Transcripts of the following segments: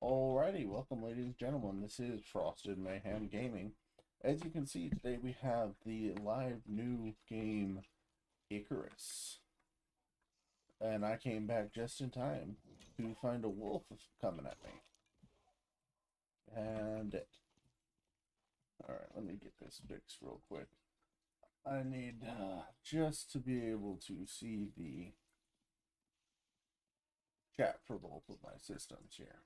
Alrighty, welcome ladies and gentlemen. This is Frosted Mayhem Gaming. As you can see, today we have the live new game Icarus. And I came back just in time to find a wolf coming at me. And alright, let me get this fixed real quick. I need just to be able to see the chat for both of my systems here.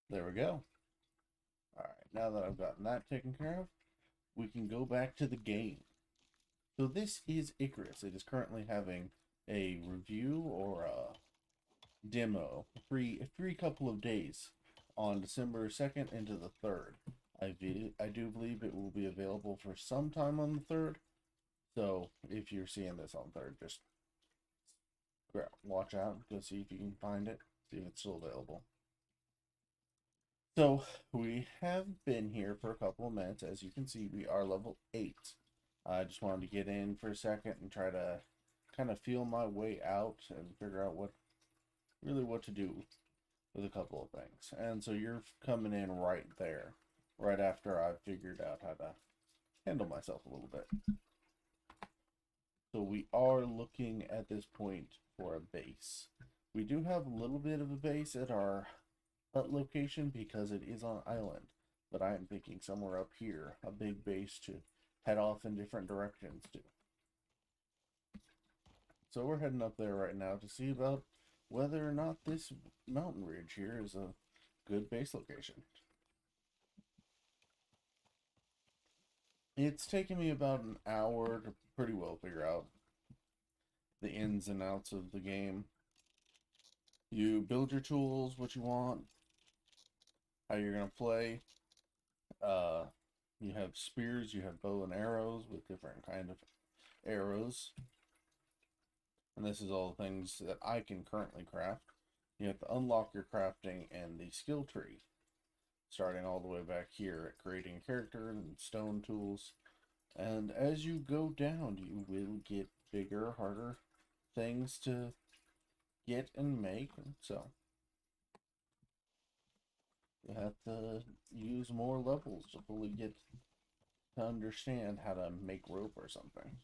There we go. Alright, now that I've gotten that taken care of, we can go back to the game. So this is Icarus. It is currently having a review or a demo, free couple of days on December 2nd into the 3rd. I do believe it will be available for some time on the 3rd. So if you're seeing this on 3rd, just watch out, go see if you can find it, see if it's still available. So we have been here for a couple of minutes. As you can see, we are level 8. I just wanted to get in for a second and try to kind of feel my way out and figure out what to do with a couple of things. And so you're coming in right there, right after I've figured out how to handle myself a little bit. So we are looking at this point for a base. We do have a little bit of a base at our hut location because it is on island, but I am thinking somewhere up here, a big base to head off in different directions to. So we're heading up there right now to see about whether or not this mountain ridge here is a good base location. It's taken me about an hour to pretty well figure out the ins and outs of the game. You build your tools, what you want, how you're going to play. You have spears, you have bow and arrows with different kind of arrows. And this is all the things that I can currently craft. You have to unlock your crafting and the skill tree. Starting all the way back here at creating a character and stone tools. And as you go down, you will get bigger, harder things to get and make. So you have to use more levels to fully get to understand how to make rope or something.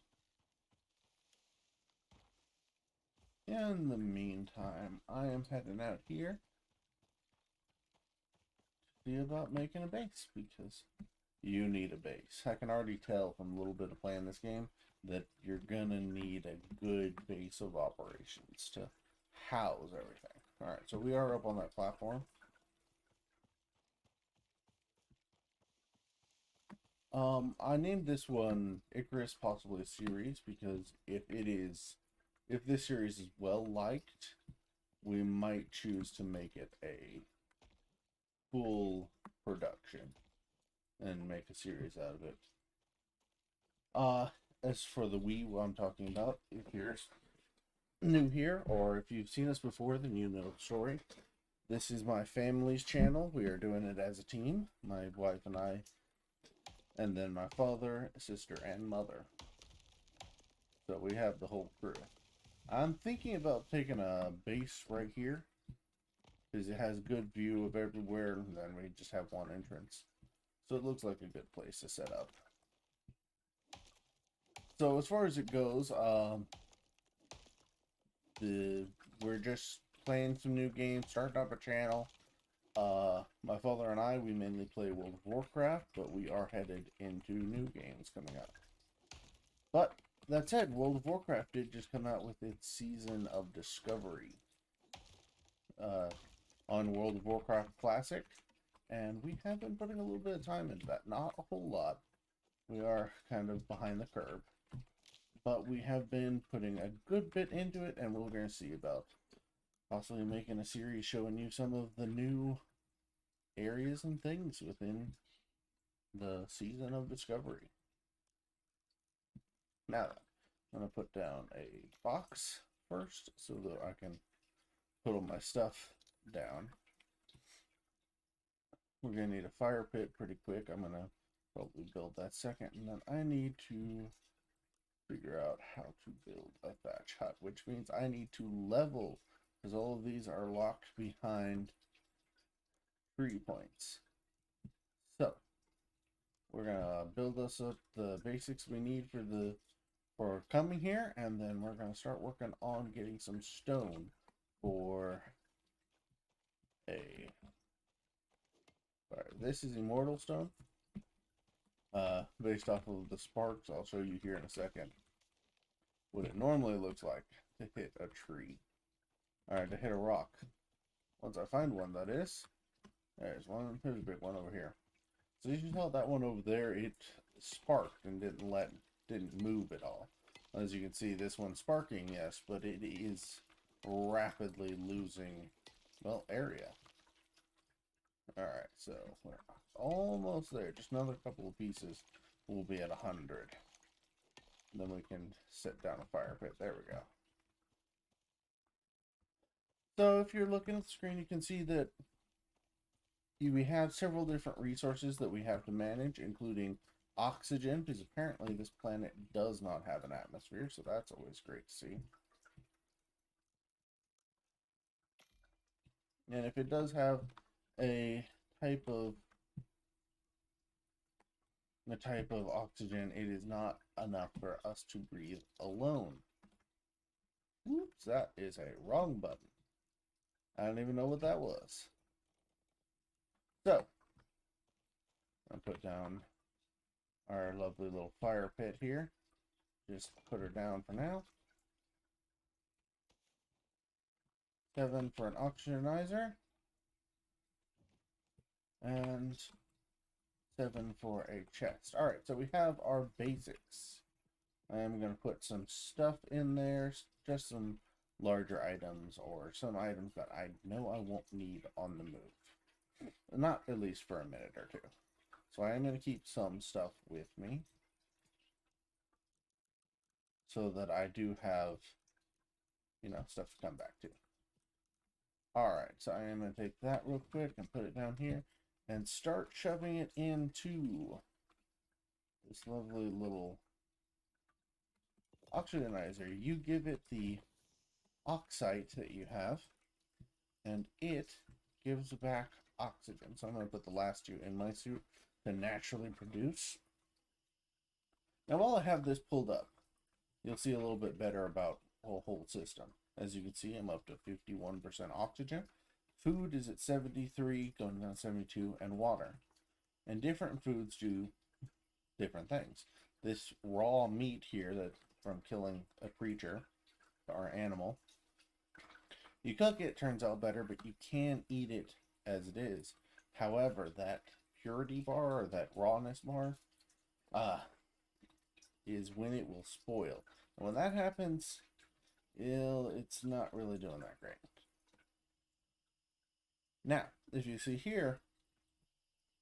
In the meantime, I am heading out here to see about making a base because you need a base. I can already tell from a little bit of playing this game that you're gonna need a good base of operations to house everything. Alright, so we are up on that platform. I named this one Icarus, possibly a series, because if this series is well liked, we might choose to make it a full production and make a series out of it. As for the what I'm talking about, if you're new here or if you've seen us before, then you know the story. This is my family's channel. We are doing it as a team, my wife and I, and then my father, sister, and mother. So we have the whole crew. I'm thinking about taking a base right here because it has good view of everywhere, and then we just have one entrance. So it looks like a good place to set up. So as far as it goes, we're just playing some new games, starting up a channel. My father and I, we mainly play World of Warcraft, but we are headed into new games coming up. But that said, World of Warcraft did just come out with its season of Discovery on World of Warcraft Classic, and we have been putting a little bit of time into that. Not a whole lot. We are kind of behind the curve, but we have been putting a good bit into it, and we're going to see about possibly making a series showing you some of the new areas and things within the season of Discovery. Now, I'm going to put down a box first so that I can put all my stuff down. We're going to need a fire pit pretty quick. I'm going to probably build that second, and then I need to figure out how to build a thatch hut, which means I need to level because all of these are locked behind 3 points. So we're gonna build us up the basics we need for coming here, and then we're gonna start working on getting some stone for a. Alright, this is immortal stone. Based off of the sparks, I'll show you here in a second what it normally looks like to hit a tree. Alright, to hit a rock. Once I find one, that is. There's one. There's a big one over here. So you can tell that one over there, it sparked and didn't move at all. As you can see, this one's sparking, yes, but it is rapidly losing, well, area. Alright, so we're almost there. Just another couple of pieces. We'll be at 100. Then we can set down a fire pit. There we go. So if you're looking at the screen, you can see that we have several different resources that we have to manage, including oxygen, because apparently this planet does not have an atmosphere, so that's always great to see. And if it does have a type of oxygen, it is not enough for us to breathe alone. Oops, that is a wrong button. I don't even know what that was. So, I'll put down our lovely little fire pit here. Just put her down for now. 7 for an oxygenizer. And 7 for a chest. Alright, so we have our basics. I'm going to put some stuff in there, just some larger items or some items that I know I won't need on the move. Not at least for a minute or two. So I am going to keep some stuff with me so that I do have, you know, stuff to come back to. Alright, so I am going to take that real quick and put it down here and start shoving it into this lovely little oxygenizer. You give it the oxide that you have, and it gives back oxygen. So I'm going to put the last 2 in my suit to naturally produce. Now while I have this pulled up, you'll see a little bit better about the whole system. As you can see, I'm up to 51% oxygen. Food is at 73, going down to 72, and water. And different foods do different things. This raw meat here, that from killing a creature or animal, you cook it, turns out better, but you can eat it as it is. However, that purity bar or that rawness bar is when it will spoil. And when that happens, it's not really doing that great. Now, if you see here,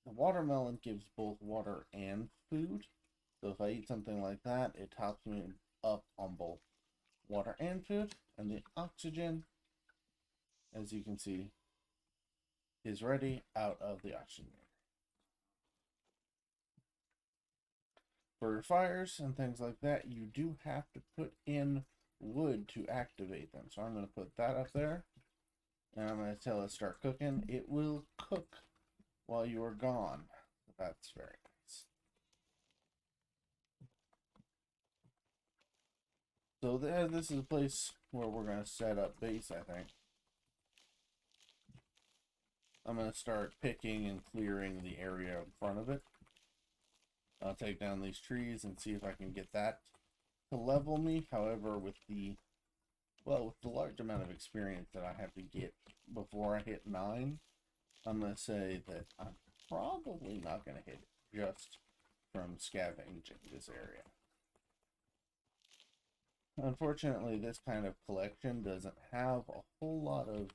the watermelon gives both water and food. So if I eat something like that, it tops me up on both water and food. And the oxygen, as you can see, is ready out of the oxygen. For fires and things like that, you do have to put in wood to activate them. So I'm going to put that up there. And I'm going to tell it start cooking. It will cook while you are gone. That's very nice. So this is a place where we're going to set up base, I think. I'm going to start picking and clearing the area in front of it. I'll take down these trees and see if I can get that to level me. However, with the large amount of experience that I have to get before I hit 9, I'm going to say that I'm probably not going to hit it just from scavenging this area. Unfortunately, this kind of collection doesn't have a whole lot of...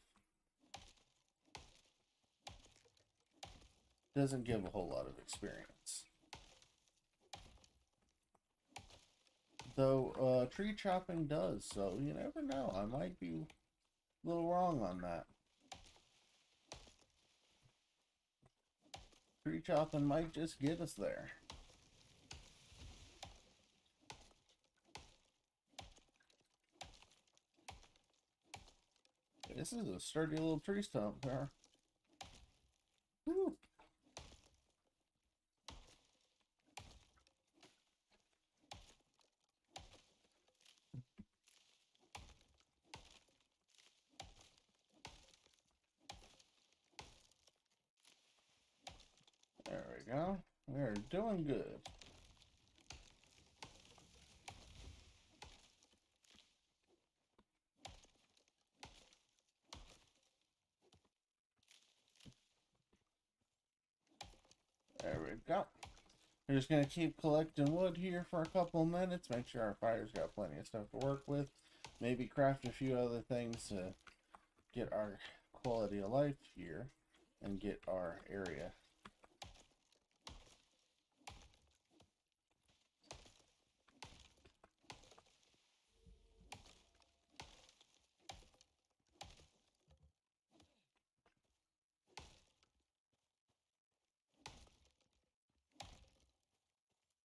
doesn't give a whole lot of experience. Though tree chopping does, so you never know. I might be a little wrong on that. Tree chopping might just get us there. This is a sturdy little tree stump there. Woo. There we go. We're doing good. There we go. We're just going to keep collecting wood here for a couple of minutes. Make sure our fire's got plenty of stuff to work with. Maybe craft a few other things to get our quality of life here and get our area.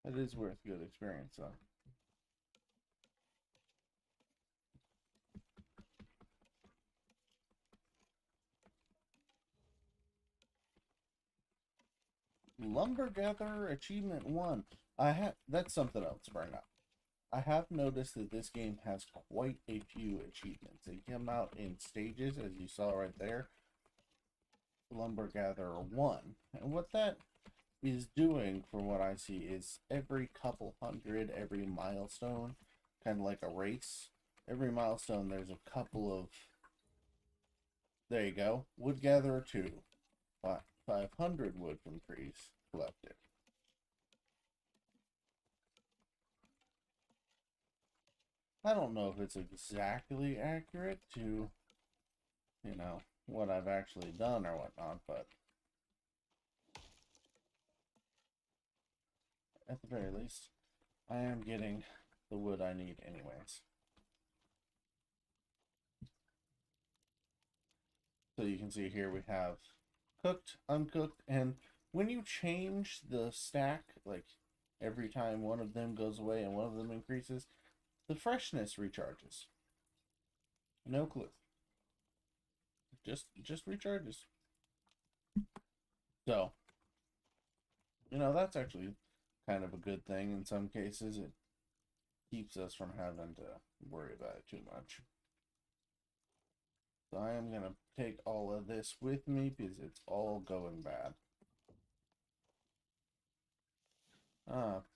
It is worth good experience though. Lumber Gatherer Achievement 1. That's something else to bring up. I have noticed that this game has quite a few achievements. They come out in stages, as you saw right there. Lumber Gatherer 1. And what that is doing, from what I see, is every couple hundred, every milestone, kind of like a race. Every milestone, there's a couple of... There you go. Wood Gatherer 2. 500 wood from trees collected. I don't know if it's exactly accurate to, you know, what I've actually done or whatnot, but at the very least, I am getting the wood I need anyways. So you can see here we have cooked, uncooked, and when you change the stack, like every time one of them goes away and one of them increases, the freshness recharges. No clue. Just recharges. So, you know, that's actually kind of a good thing in some cases. It keeps us from having to worry about it too much. So I am going to take all of this with me because it's all going bad.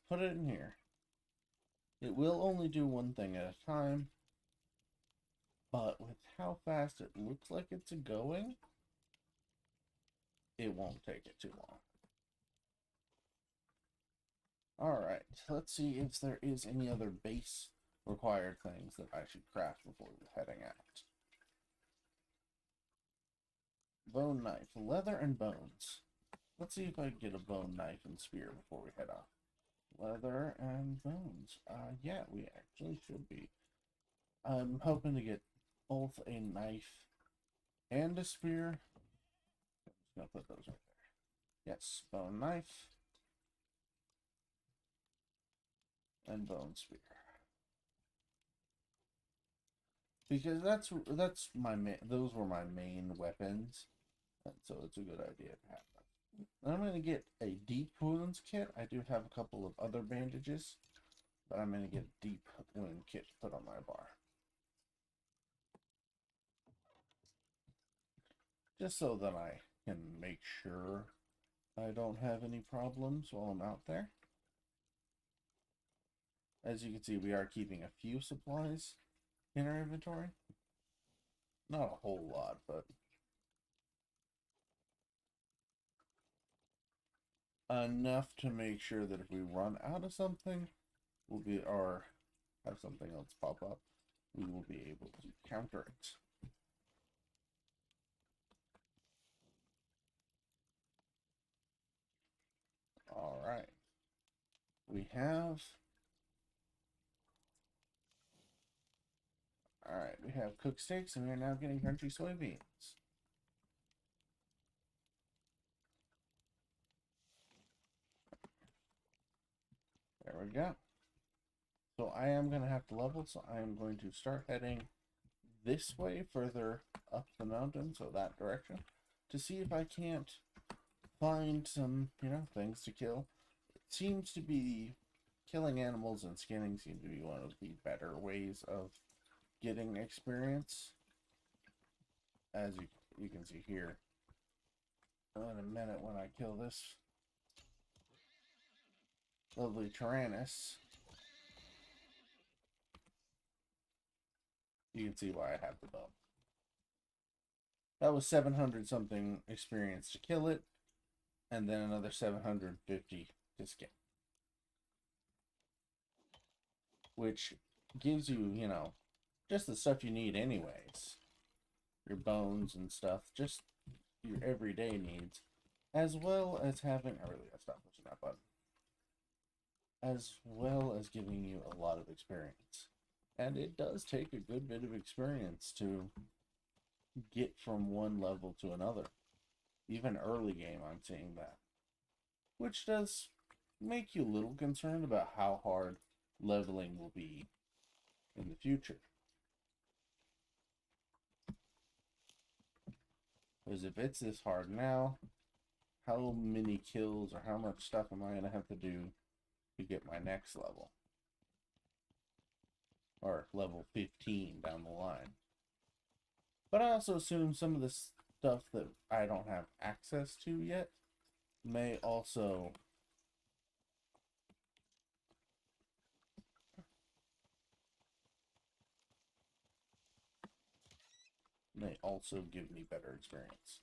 Put it in here. It will only do one thing at a time, but with how fast it looks like it's going, it won't take it too long. Alright, let's see if there is any other base required things that I should craft before we're heading out. Bone knife, leather and bones. Let's see if I can get a bone knife and spear before we head off. Leather and bones. Yeah, we actually should be. I'm hoping to get both a knife and a spear. I'm just gonna put those right there. Yes, bone knife and bone spear. Because that's my those were my main weapons, and so it's a good idea to have them. I'm gonna get a deep wounds kit. I do have a couple of other bandages, but I'm gonna get a deep wound kit to put on my bar. Just so that I can make sure I don't have any problems while I'm out there. As you can see, we are keeping a few supplies in our inventory. Not a whole lot, but enough to make sure that if we run out of something, we'll be, or have something else pop up, we will be able to counter it. All right. We have... Alright, we have cooked steaks, and we are now getting crunchy soybeans. There we go. So I am going to have to level, so I am going to start heading this way, further up the mountain, so that direction, to see if I can't find some, things to kill. It seems to be killing animals and skinning seem to be one of the better ways of getting experience. As you can see here, in a minute when I kill this lovely Tyrannus, you can see why I have the bow. That was 700 something experience to kill it, and then another 750 to skin. Which gives you, just the stuff you need anyways. Your bones and stuff, just your everyday needs. As well as having, I really gotta stop pushing that button. As well as giving you a lot of experience. And it does take a good bit of experience to get from one level to another. Even early game, I'm seeing that. Which does make you a little concerned about how hard leveling will be in the future. Because if it's this hard now, how many kills or how much stuff am I going to have to do to get my next level? Or level 15 down the line. But I also assume some of the stuff that I don't have access to yet may also give me better experience.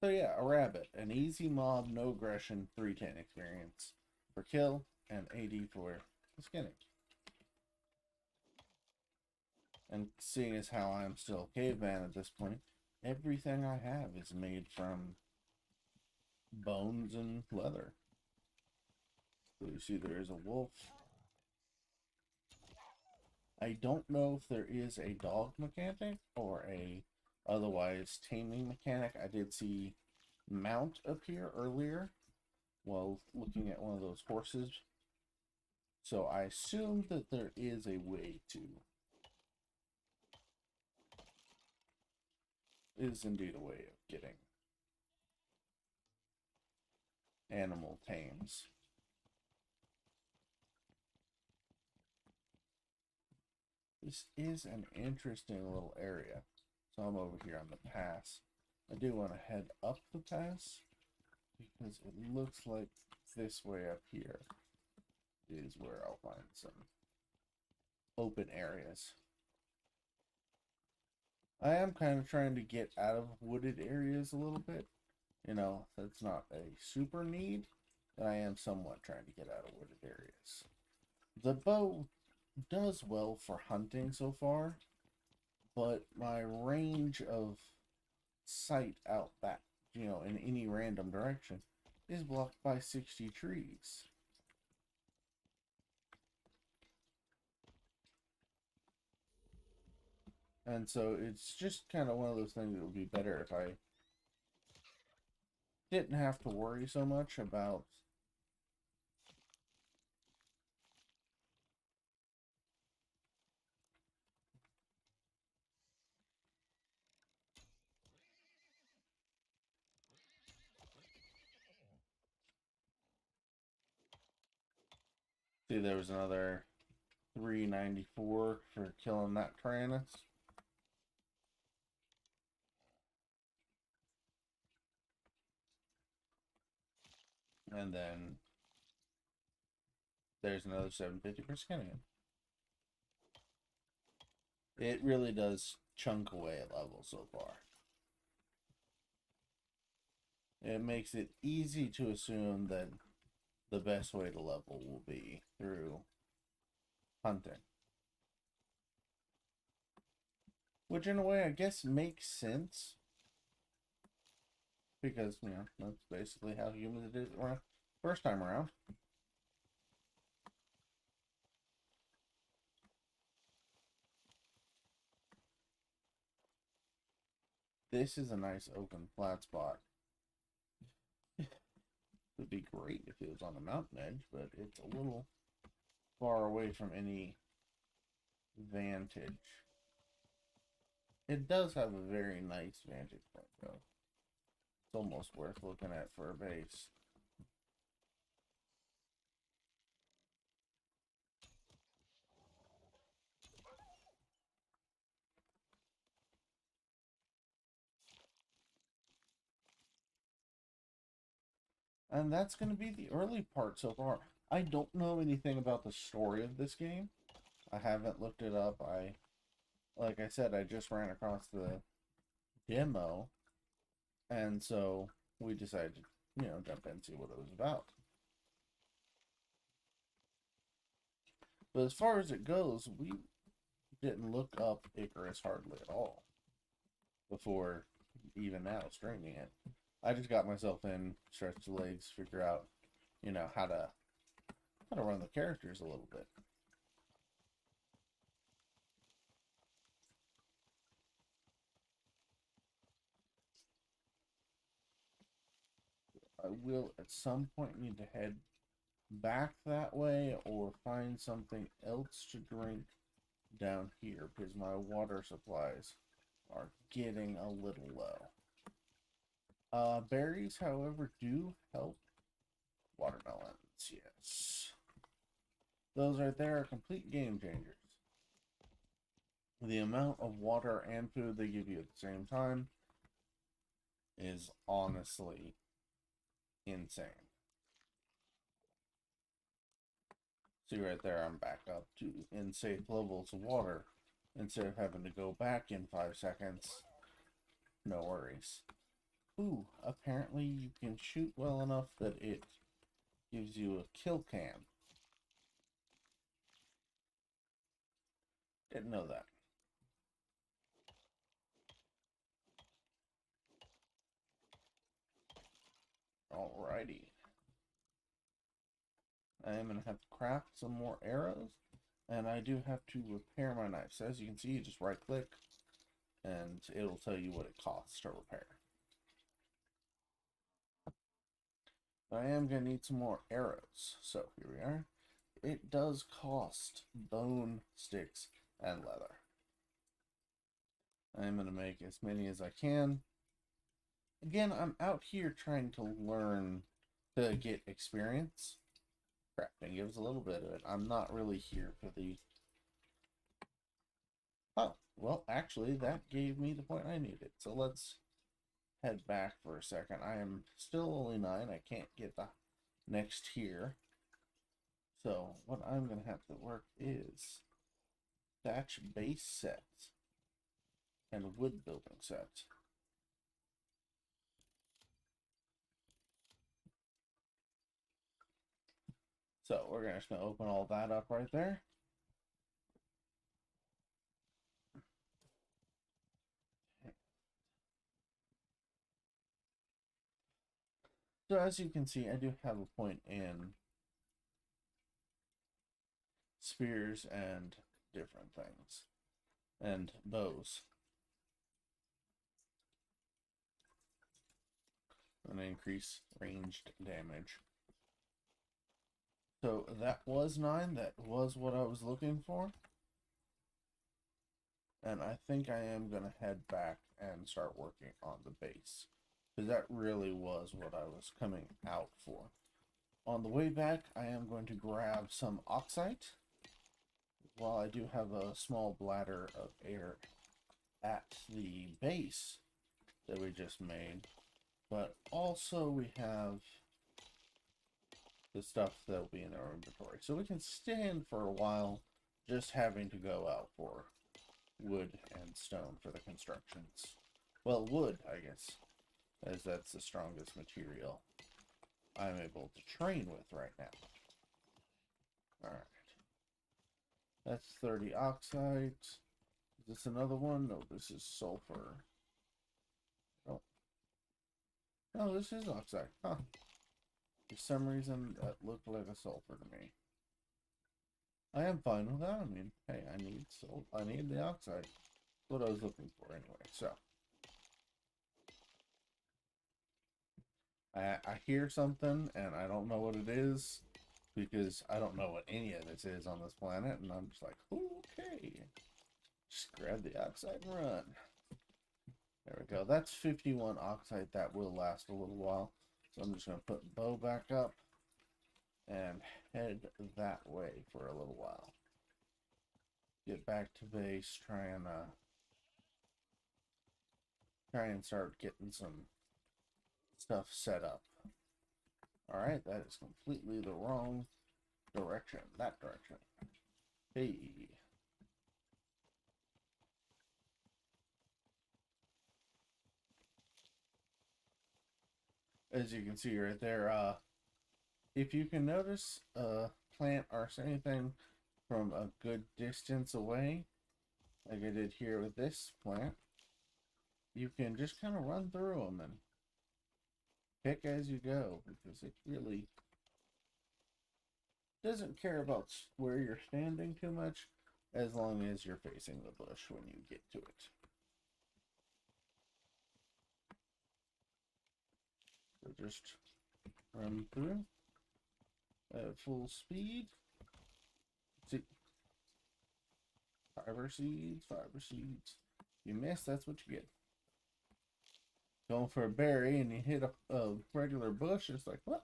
So yeah, a rabbit, an easy mob, no aggression, 310 experience for kill, and 80 for skinning. And seeing as how I'm still a caveman at this point, everything I have is made from bones and leather. So you see there is a wolf. I don't know if there is a dog mechanic or a otherwise taming mechanic. I did see mount appear earlier while looking at one of those horses. So I assume that there is a way to. Is indeed a way of getting animal tames. This is an interesting little area. So I'm over here on the pass. I do want to head up the pass because it looks like this way up here is where I'll find some open areas. I am kind of trying to get out of wooded areas a little bit. That's not a super need, but I am somewhat trying to get out of wooded areas. The bow does well for hunting so far, but my range of sight out that, in any random direction is blocked by 60 trees. And so it's just kind of one of those things that would be better if I didn't have to worry so much about see there was another 394 for killing that Tyrannus. And then there's another 750 for skinning him. It really does chunk away at level so far. It makes it easy to assume that the best way to level will be through hunting. Which in a way I guess makes sense. Because, that's basically how humans did it first time around. This is a nice open flat spot. It would be great if it was on the mountain edge, but it's a little far away from any vantage. It does have a very nice vantage point, though. It's almost worth looking at for a base. And that's going to be the early part so far. I don't know anything about the story of this game. I haven't looked it up. Like I said, I just ran across the demo, and so we decided to, jump in and see what it was about. But as far as it goes, we didn't look up Icarus hardly at all before even now streaming it. I just got myself in, stretched the legs, figure out, how to run the characters a little bit. I will at some point need to head back that way or find something else to drink down here because my water supplies are getting a little low. Berries, however, do help. Watermelons, yes. Those right there are complete game changers. The amount of water and food they give you at the same time is honestly insane. See right there, I'm back up to unsafe levels of water. Instead of having to go back in 5 seconds, no worries. Ooh, apparently you can shoot well enough that it gives you a kill cam. Didn't know that. Alrighty. I am going to have to craft some more arrows. And I do have to repair my knife. So as you can see, you just right click and it'll tell you what it costs to repair. But I am going to need some more arrows. So here we are. It does cost bone, sticks, and leather. I'm going to make as many as I can. Again, I'm out here trying to learn to get experience. Crafting gives a little bit of it. I'm not really here for the... Oh, well, actually, that gave me the point I needed. So let's head back for a second. I am still only 9. I can't get the next tier. So what I'm going to have to work is thatch base set and wood building set. So we're just going to open all that up right there. So as you can see, I do have a point in spears and different things. And bows. And increase ranged damage. So that was 9. That was what I was looking for. And I think I am going to head back and start working on the base. Because that really was what I was coming out for. On the way back, I am going to grab some oxite. While I do have a small bladder of air at the base that we just made. But also we have the stuff that will be in our inventory. So we can stand for a while just having to go out for wood and stone for the constructions. Well, wood, I guess, as that's the strongest material I'm able to train with right now. Alright. That's 30 oxide. Is this another one? No, this is sulfur. Oh. No, this is oxide. Huh. For some reason, that looked like a sulfur to me. I am fine with that. I mean, hey, I need the oxide. That's what I was looking for anyway. So I hear something and I don't know what it is because I don't know what any of this is on this planet, and I'm just like, okay, just grab the oxide and run. go. That's 51 oxide. That will last a little while. So I'm just going to put bow back up and head that way for a little while. Get back to base, try and start getting some stuff set up. Alright, that is completely the wrong direction. That direction. Hey. As you can see right there, if you can notice a plant or anything from a good distance away, like I did here with this plant, you can just kind of run through them and pick as you go, because it really doesn't care about where you're standing too much, as long as you're facing the bush when you get to it. So just run through at full speed. See, fiber seeds, fiber seeds. You miss, that's what you get. Going for a berry and you hit a regular bush, it's like, what?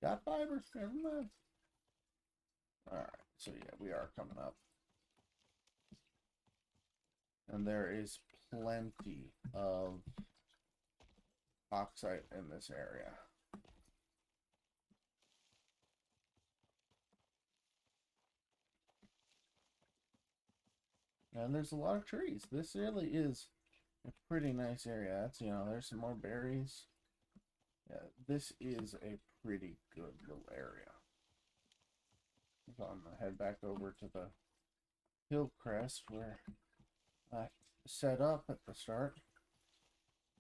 Got fibers, never mind. Alright, so yeah, we are coming up. And there is plenty of bauxite in this area. And there's a lot of trees. This really is a pretty nice area. That's, you know, there's some more berries. Yeah, this is a pretty good little area. So I'm gonna head back over to the hill crest where I set up at the start,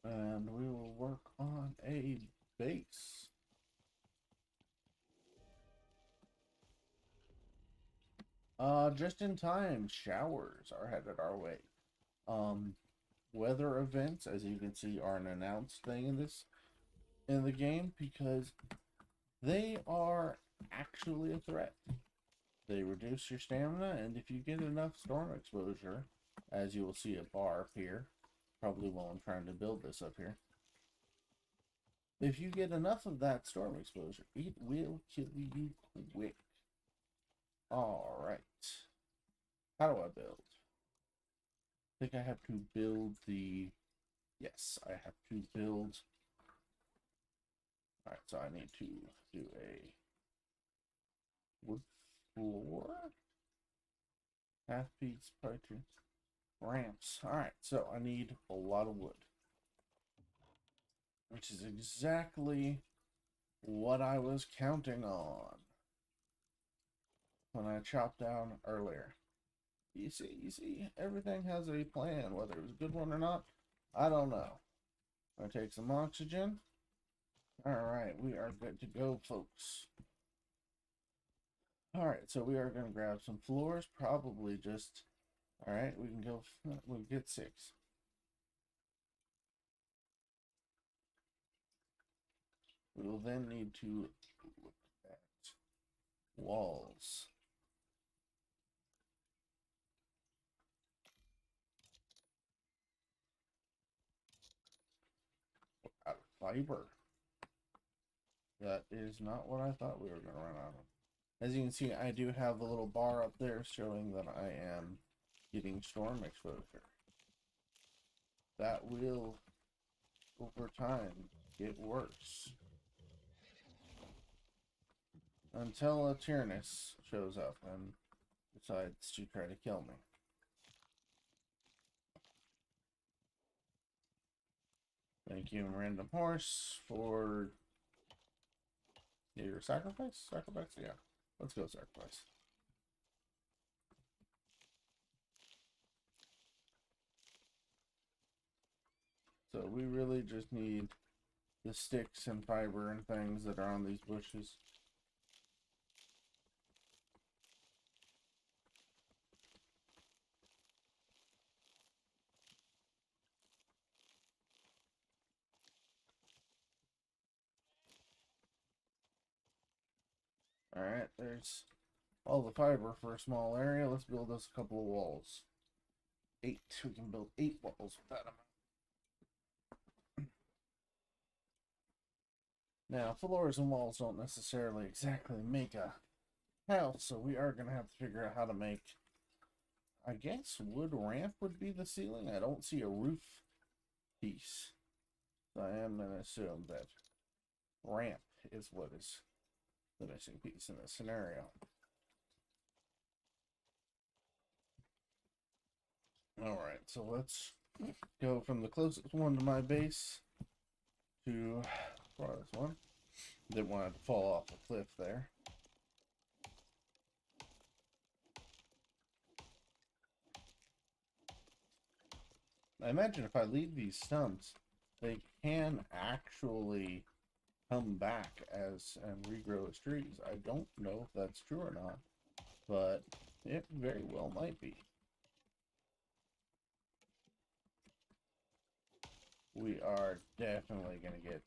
and we will work on a base. Just in time, showers are headed our way. Weather events, as you can see, are an announced thing in the game, because they are actually a threat. They reduce your stamina, and if you get enough storm exposure, as you will see a bar up here, probably while I'm trying to build this up here, if you get enough of that storm exposure, it will kill you quick. Alright. How do I build? I think I have to build the... Yes, I have to build... Alright, so I need to do a wood floor. Half piece, probably ramps. Alright, so I need a lot of wood, which is exactly what I was counting on when I chopped down earlier. You see, everything has a plan. Whether it was a good one or not, I don't know. I take some oxygen. Alright, we are good to go, folks. Alright, so we are going to grab some floors, probably just... Alright, we can go, we'll get 6. We will then need to look at walls. Out of fiber. That is not what I thought we were going to run out of. As you can see, I do have a little bar up there showing that I am getting storm exposure. That will, over time, get worse. Until a Tyrannus shows up and decides to try to kill me. Thank you, Random Horse, for your sacrifice? Sacrifice? Yeah. Let's go sacrifice. So we really just need the sticks and fiber and things that are on these bushes. Alright, there's all the fiber for a small area. Let's build us a couple of walls. 8. We can build 8 walls with that amount. Now, floors and walls don't necessarily exactly make a house, so we are going to have to figure out how to make, I guess, wood ramp would be the ceiling. I don't see a roof piece, so I am going to assume that ramp is what is the missing piece in this scenario. Alright, so let's go from the closest one to my base to the farthest one. Didn't want it to fall off the cliff there. I imagine if I leave these stumps, they can actually come back as and regrow as trees. I don't know if that's true or not, but it very well might be. We are definitely going to get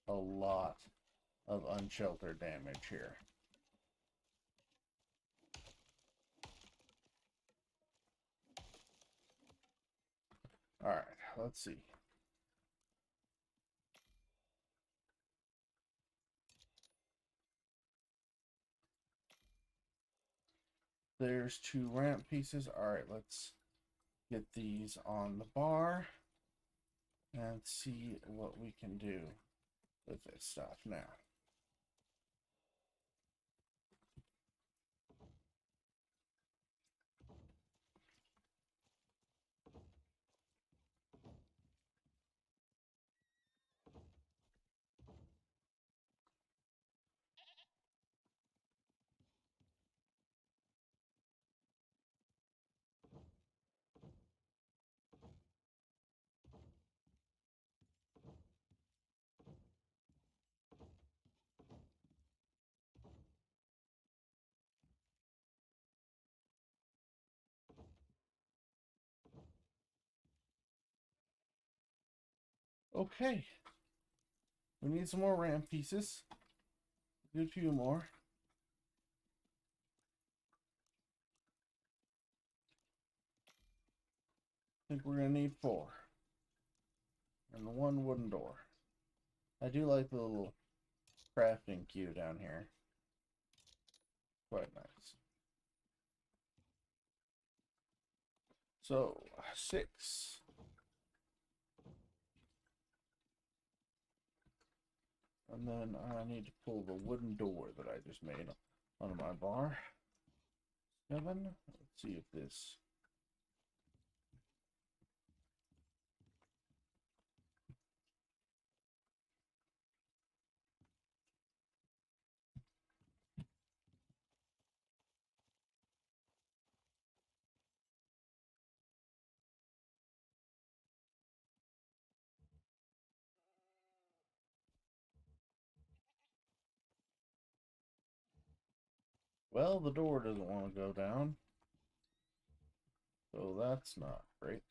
a lot of unsheltered damage here. Alright, let's see. There's 2 ramp pieces. Alright, let's get these on the bar and see what we can do with this stuff now. Okay, we need some more ramp pieces. A good few more. I think we're gonna need 4. And 1 wooden door. I do like the little crafting queue down here. Quite nice. So, 6. And then I need to pull the wooden door that I just made onto my bar. 7. Let's see if this... Well, the door doesn't want to go down. So that's not great.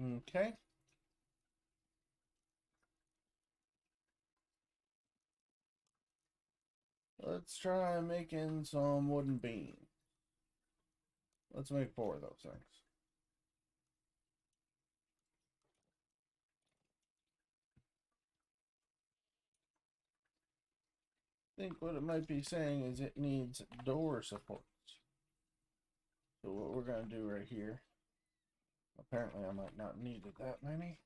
Okay. Let's try making some wooden beam. Let's make 4 of those things. I think what it might be saying is it needs door supports. So what we're going to do right here, apparently I might not need it that many.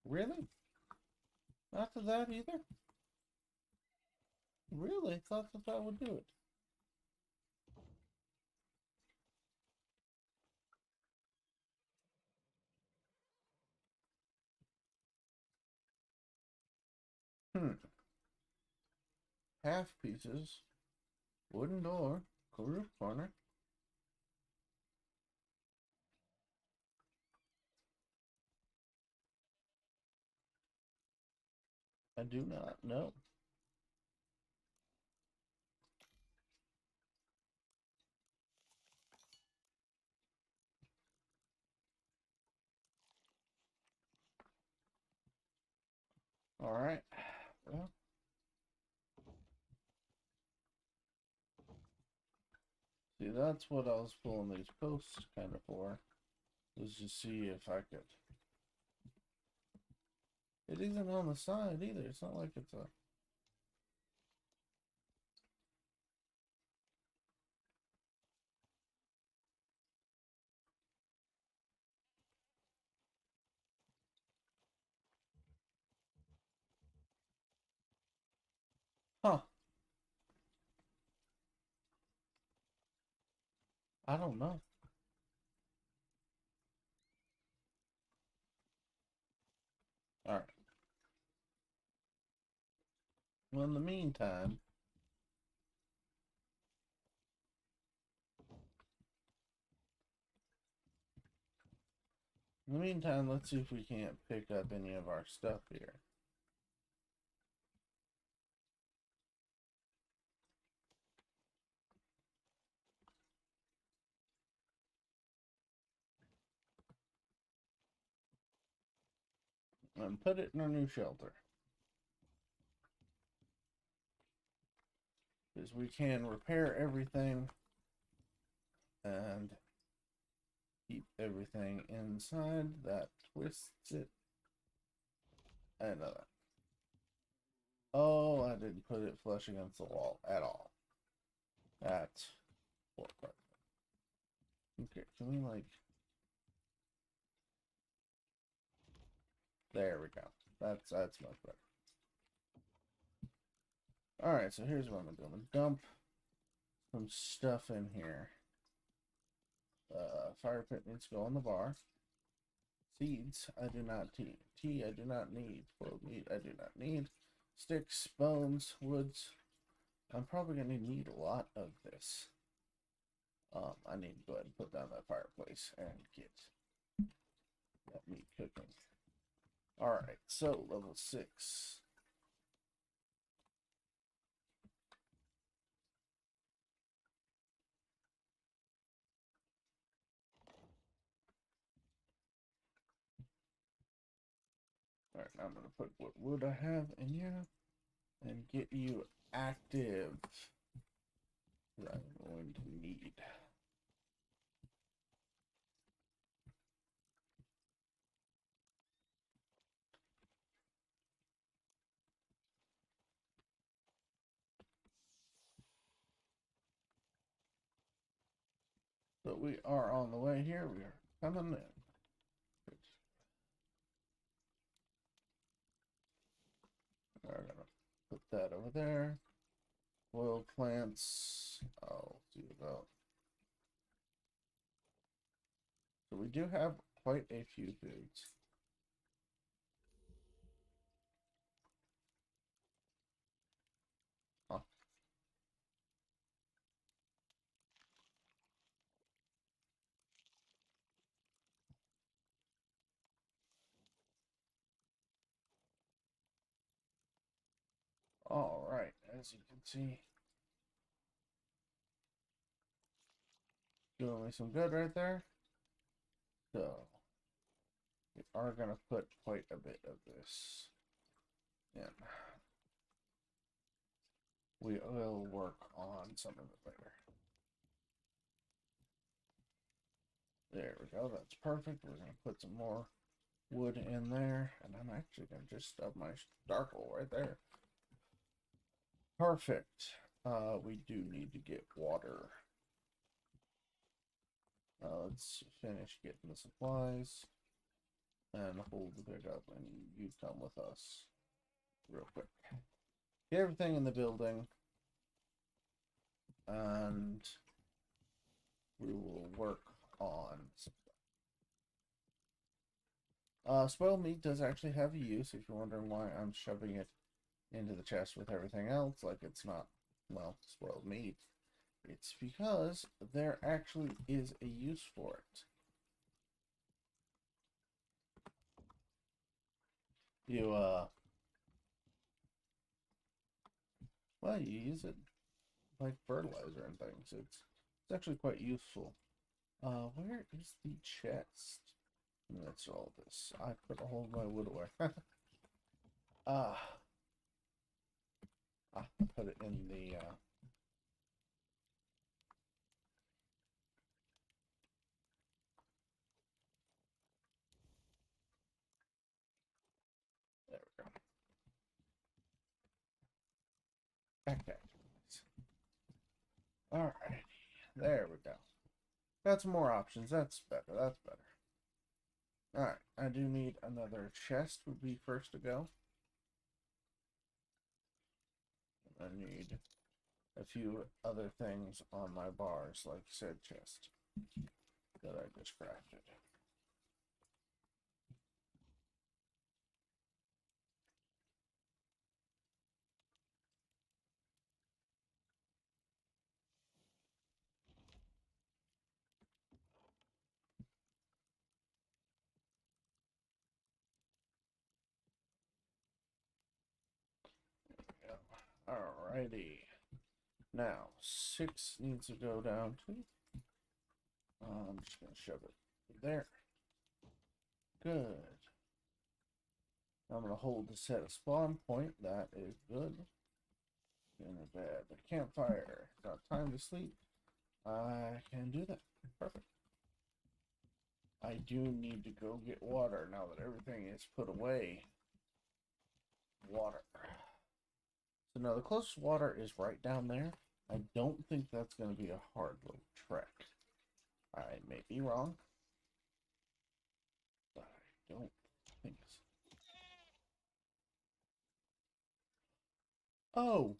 Really? Not to that either? Really? Thought that would do it. Half pieces, wooden door, roof corner. I do not know. All right. Well, See, that's what I was pulling these posts kind of for. Was to see if I could. It isn't on the side either. It's not like it's a... Huh. I don't know. Alright. Well, in the meantime... let's see if we can't pick up any of our stuff here. And put it in our new shelter. Because we can repair everything and keep everything inside. That twists it. And oh, I didn't put it flush against the wall at all. That's poor part. Okay, can we like... There we go. That's much better. Alright, so here's what I'm gonna do. I'm gonna dump some stuff in here. Fire pit needs to go on the bar. Seeds, I do not need. Tea, I do not need. Boiled meat, I do not need. Sticks, bones, woods. I'm probably going to need a lot of this. I need to go ahead and put down that fireplace and get that meat cooking. Alright, so level 6. Alright, now I'm going to put what wood I have in you and get you active. That I'm going to need. So we are on the way here. We are coming in. We're going to put that over there. Oil plants. I'll do about. So we do have quite a few foods. Huh. All right, as you can see, doing me some good right there. So we are gonna put quite a bit of this in. We will work on some of it later. There we go. That's perfect. We're gonna put some more wood in there, and I'm actually gonna just stub my charcoal right there. Perfect. We do need to get water. Let's finish getting the supplies and hold the pickup, and you come with us real quick. Get everything in the building, and we will work on spoiled meat does actually have a use. If you're wondering why I'm shoving it into the chest with everything else, like it's not, well, spoiled meat. It's because there actually is a use for it. You, well, you use it like fertilizer and things. It's actually quite useful. Where is the chest? That's all this. I put a hold my wood away. I put it in the, Backpack. Alright. There we go. Got some more options. That's better. That's better. Alright. I do need another chest would be first to go. I need a few other things on my bars, like said chest that I just crafted. Alrighty. Now, 6 needs to go down to. I'm just going to shove it there. Good. I'm going to hold to set a spawn point. That is good. In a bed. The campfire. Got time to sleep. I can do that. Perfect. I do need to go get water now that everything is put away. Water. So now the closest water is right down there. I don't think that's going to be a hard little trek. I may be wrong, but I don't think so. Oh,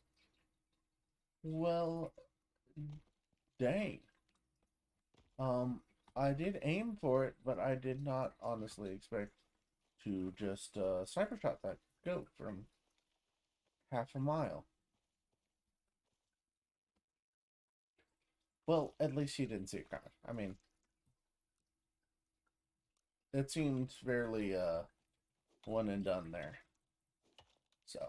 well, dang. I did aim for it, but I did not honestly expect to just sniper shot that goat from half a mile. Well, at least he didn't see it coming. I mean, it seemed fairly one and done there. So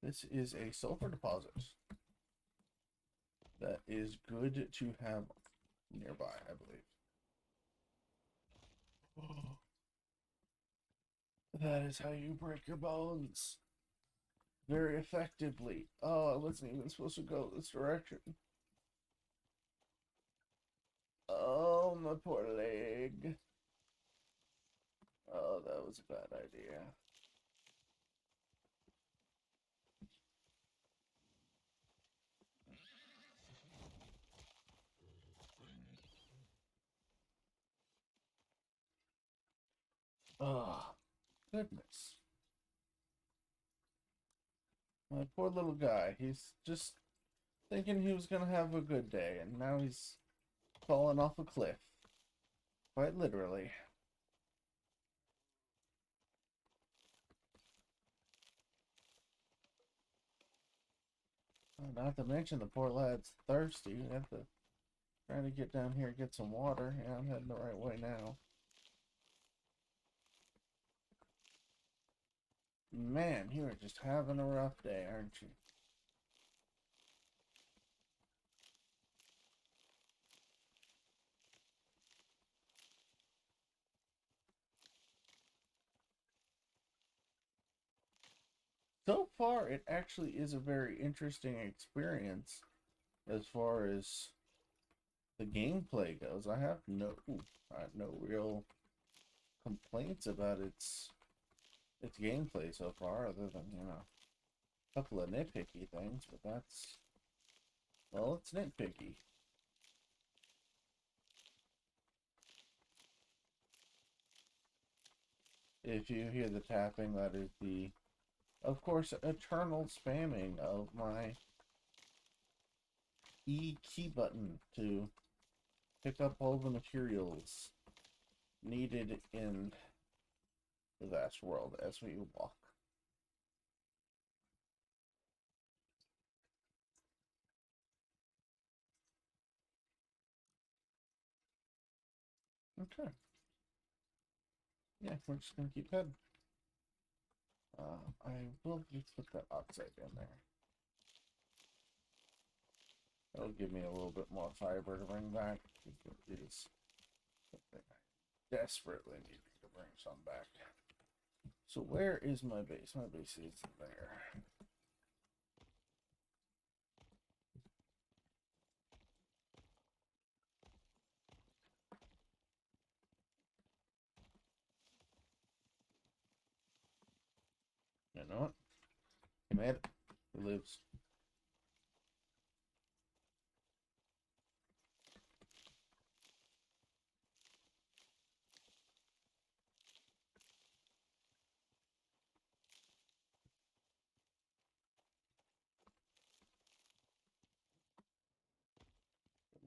this is a sulfur deposit that is good to have nearby, I believe. That is how you break your bones very effectively. Oh, I wasn't even supposed to go this direction. Oh, my poor leg. Oh, that was a bad idea. Oh, goodness. My poor little guy. He's just thinking he was going to have a good day, and now he's falling off a cliff. Quite literally. Not to mention the poor lad's thirsty. You have to try to get down here and get some water. Yeah, I'm heading the right way now. Man, you are just having a rough day, aren't you? So far, it actually is a very interesting experience as far as the gameplay goes. I have no real complaints about its gameplay so far, other than, you know, a couple of nitpicky things, but that's, well, it's nitpicky. If you hear the tapping, that is the, of course, eternal spamming of my E key button to pick up all the materials needed in the vast world as we walk. Okay. Yeah, we're just gonna keep heading. I will just put that oxide in there. That'll give me a little bit more fiber to bring back. It is something I desperately need to bring some back. So where is my base? My base is there. You know what? made it. He lives.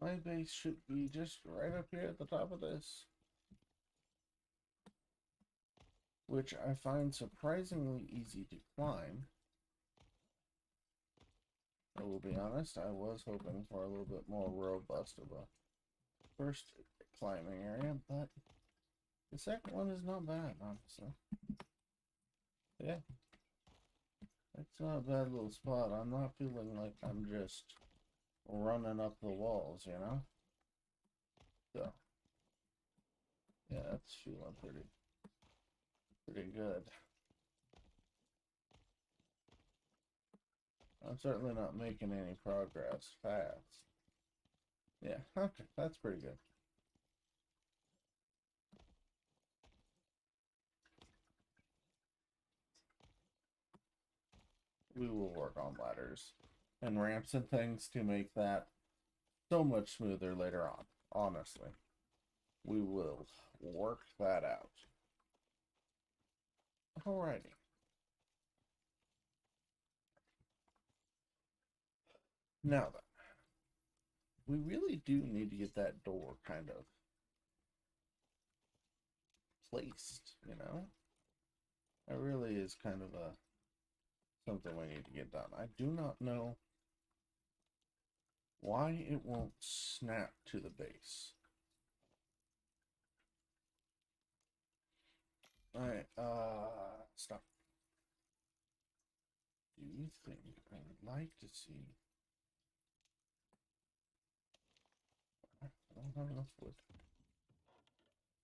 My base should be just right up here at the top of this, which I find surprisingly easy to climb. I will be honest, I was hoping for a little bit more robust of a first climbing area, but the second one is not bad, honestly. Yeah, it's not a bad little spot. I'm not feeling like I'm just running up the walls, you know? So, yeah, that's feeling pretty good. I'm certainly not making any progress fast. Yeah, okay, that's pretty good. We will work on ladders and ramps and things to make that so much smoother later on. Honestly, we will work that out. Alrighty. Now then, we really do need to get that door kind of placed, you know? That really is kind of a something we need to get done. I do not know why it won't snap to the base. Alright, stop. Do you think I would like to see? I don't have enough wood.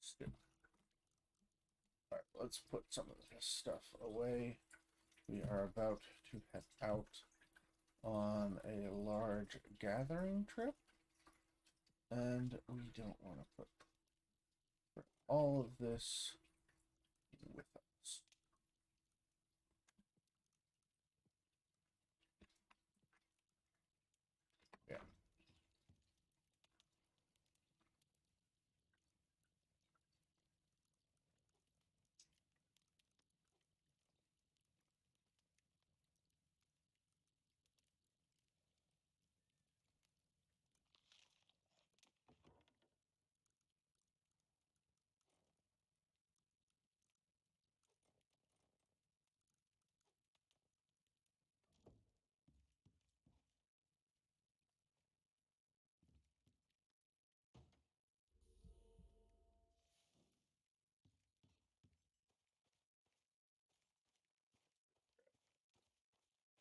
Still. Alright, let's put some of this stuff away. We are about to head out on a large gathering trip, and we don't want to put all of this with us. Yeah.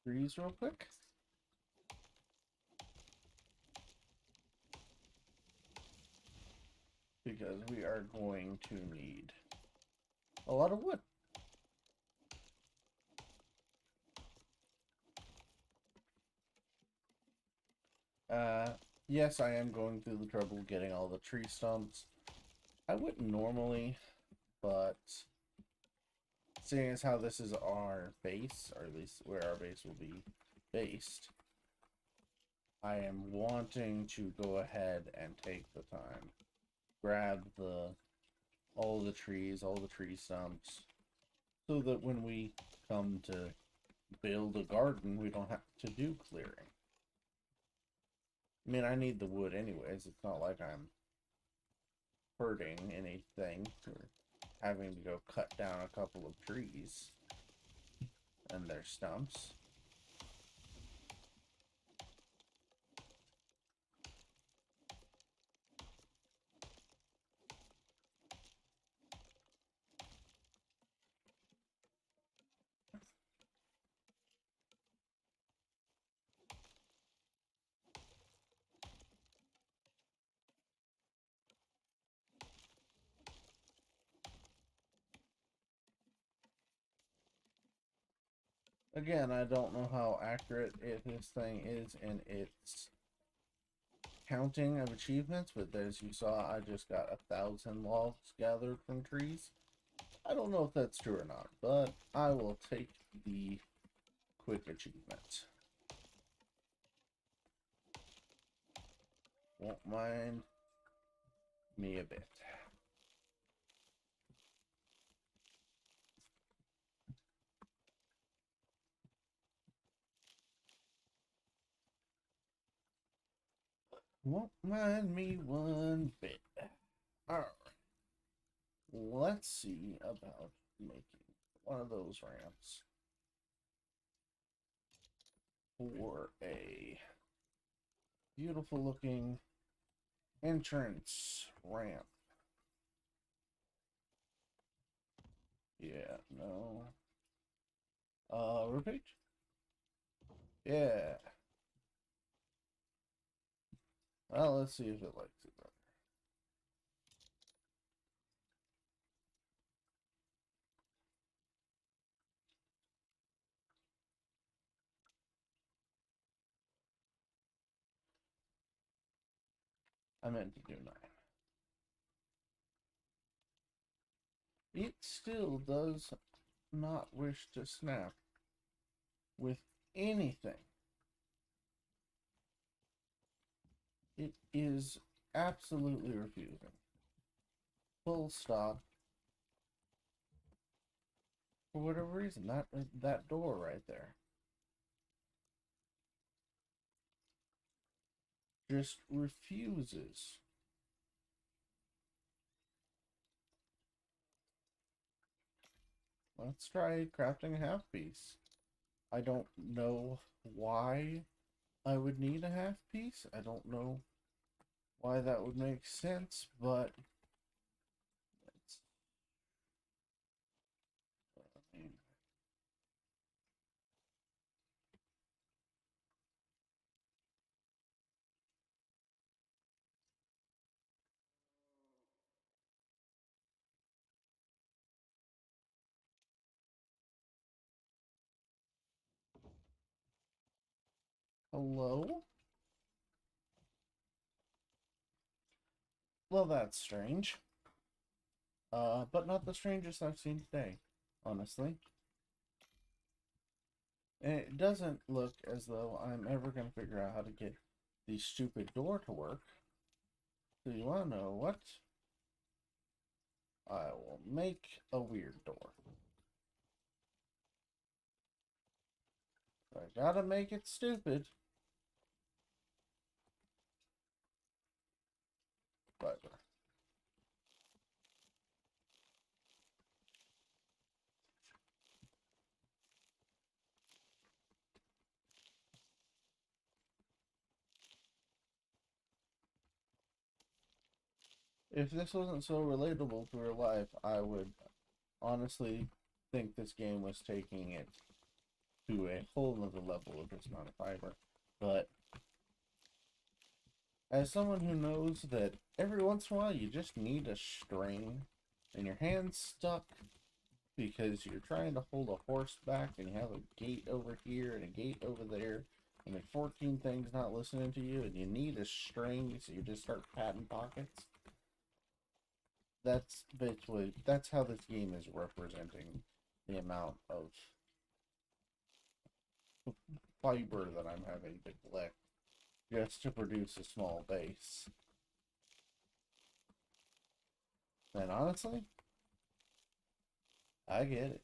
Freeze real quick. Because we are going to need a lot of wood. Yes, I am going through the trouble getting all the tree stumps. I wouldn't normally, but seeing as how this is our base, or at least where our base will be based, I am wanting to go ahead and take the time, grab all the trees, all the tree stumps, so that when we come to build a garden, we don't have to do clearing. I mean, I need the wood anyways. It's not like I'm hurting anything or having to go cut down a couple of trees and their stumps. Again, I don't know how accurate this thing is in its counting of achievements, but as you saw, I just got 1,000 logs gathered from trees. I don't know if that's true or not, but I will take the quick achievement. Won't mind me a bit. Won't mind me one bit. Alright. Let's see about making one of those ramps for a beautiful looking entrance ramp. Yeah, no. Repeat? Yeah. Well, let's see if it likes it better. I meant to do 9. It still does not wish to snap with anything. It is absolutely refusing. Full stop. For whatever reason, that door right there just refuses. Let's try crafting a half piece. I don't know why I would need a half piece. I don't know why that would make sense, but it's, I mean, hello? Well, that's strange. But not the strangest I've seen today, honestly. And it doesn't look as though I'm ever going to figure out how to get the stupid door to work. So you want to know what? I will make a weird door. I gotta make it stupid. But if this wasn't so relatable to real life, I would honestly think this game was taking it to a whole nother level of just amount of fiber. But as someone who knows that every once in a while you just need a string and your hand's stuck because you're trying to hold a horse back and you have a gate over here and a gate over there and there's 14 things not listening to you and you need a string, so you just start patting pockets. That's basically, that's how this game is representing the amount of fiber that I'm having to collect just to produce a small base. And honestly, I get it.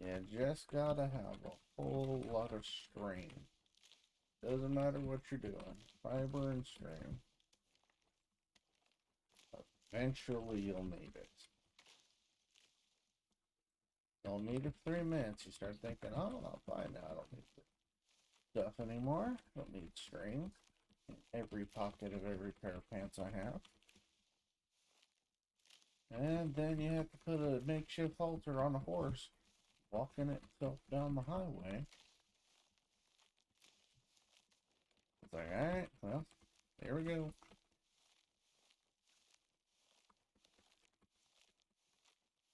You just gotta have a whole lot of string. Doesn't matter what you're doing. Fiber and string. Eventually you'll need it. Don't need it for 3 minutes. You start thinking, oh, I'm fine now. I don't need this stuff anymore. Don't need string in every pocket of every pair of pants I have. And then you have to put a makeshift halter on a horse, walking itself down the highway. It's like, alright, well, there we go.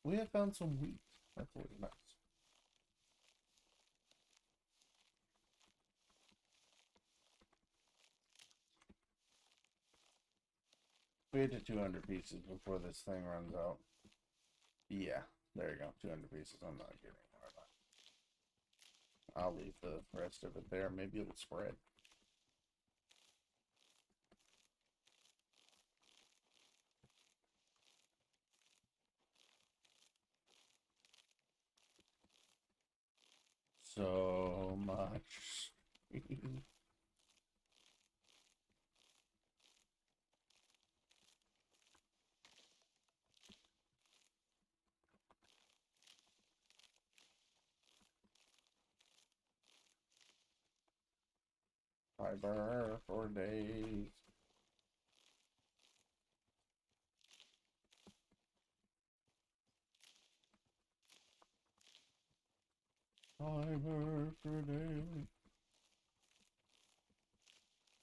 We have found some wheat. That's always nice. We get to 200 pieces before this thing runs out. Yeah, there you go. 200 pieces. I'm not getting more of that. I'll leave the rest of it there. Maybe it'll spread. So much. Fiber for days. Fiber for days.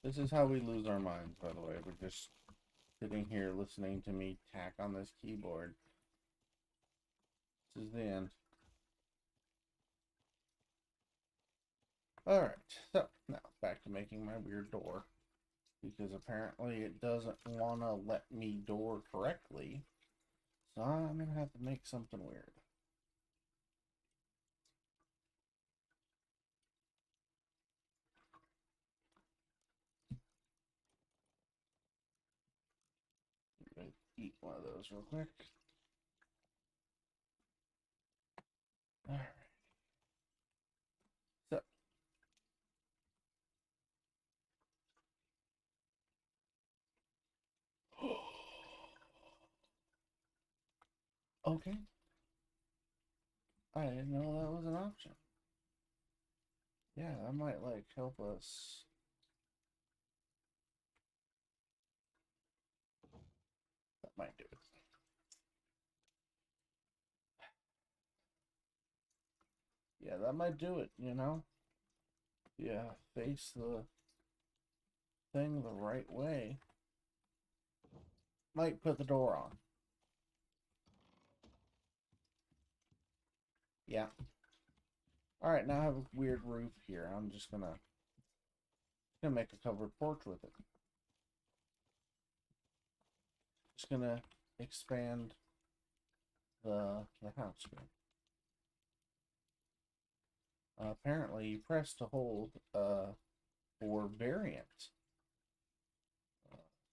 This is how we lose our minds, by the way. We're just sitting here listening to me tack on this keyboard. This is the end. Alright, so now back to making my weird door. Because apparently it doesn't want to let me door correctly. So I'm going to have to make something weird. I'm going to eat one of those real quick. Alright. So. Okay. I didn't know that was an option. Yeah, that might like help us. That might do it. Yeah, that might do it, you know? Yeah, face the thing the right way. Might put the door on. Yeah. Alright, now I have a weird roof here. I'm just gonna make a covered porch with it. Just gonna expand the house here. Apparently you press to hold for variant.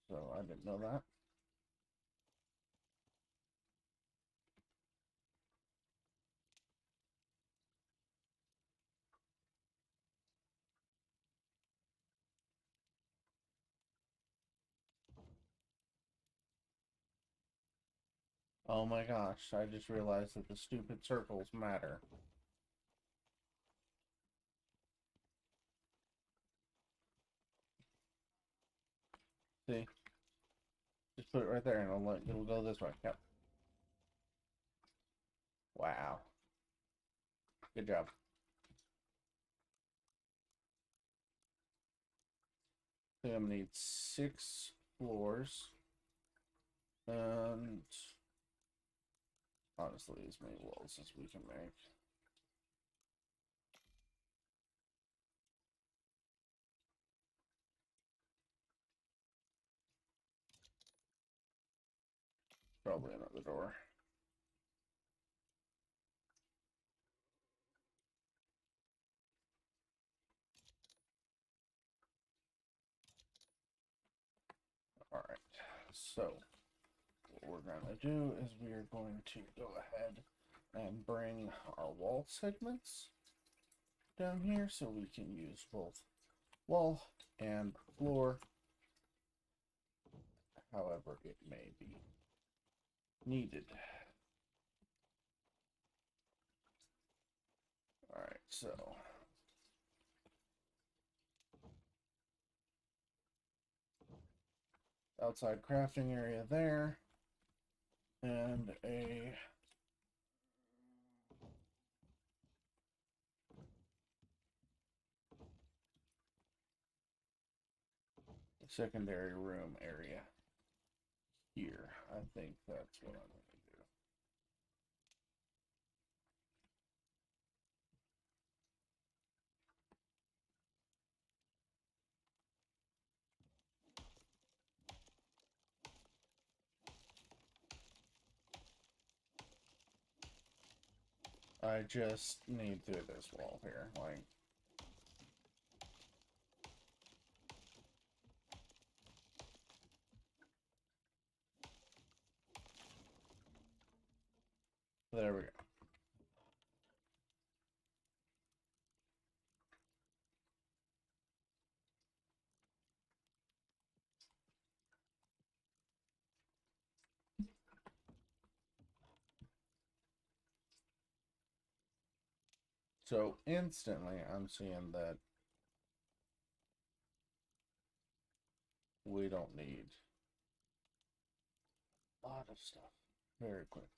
So I didn't know that. Oh my gosh, I just realized that the stupid circles matter. See? Just put it right there and it'll go this way. Yep. Wow. Good job. I think I'm gonna need 6 floors. And honestly, as many walls as we can make. Probably another door. Alright, so what we're going to do is we're going to go ahead and bring our wall segments down here so we can use both wall and floor however it may be needed. Alright, so outside crafting area there, and a secondary room area here. I think that's what I'm going to do. I just need through this wall here, like. There we go. So instantly, I'm seeing that we don't need a lot of stuff very quickly.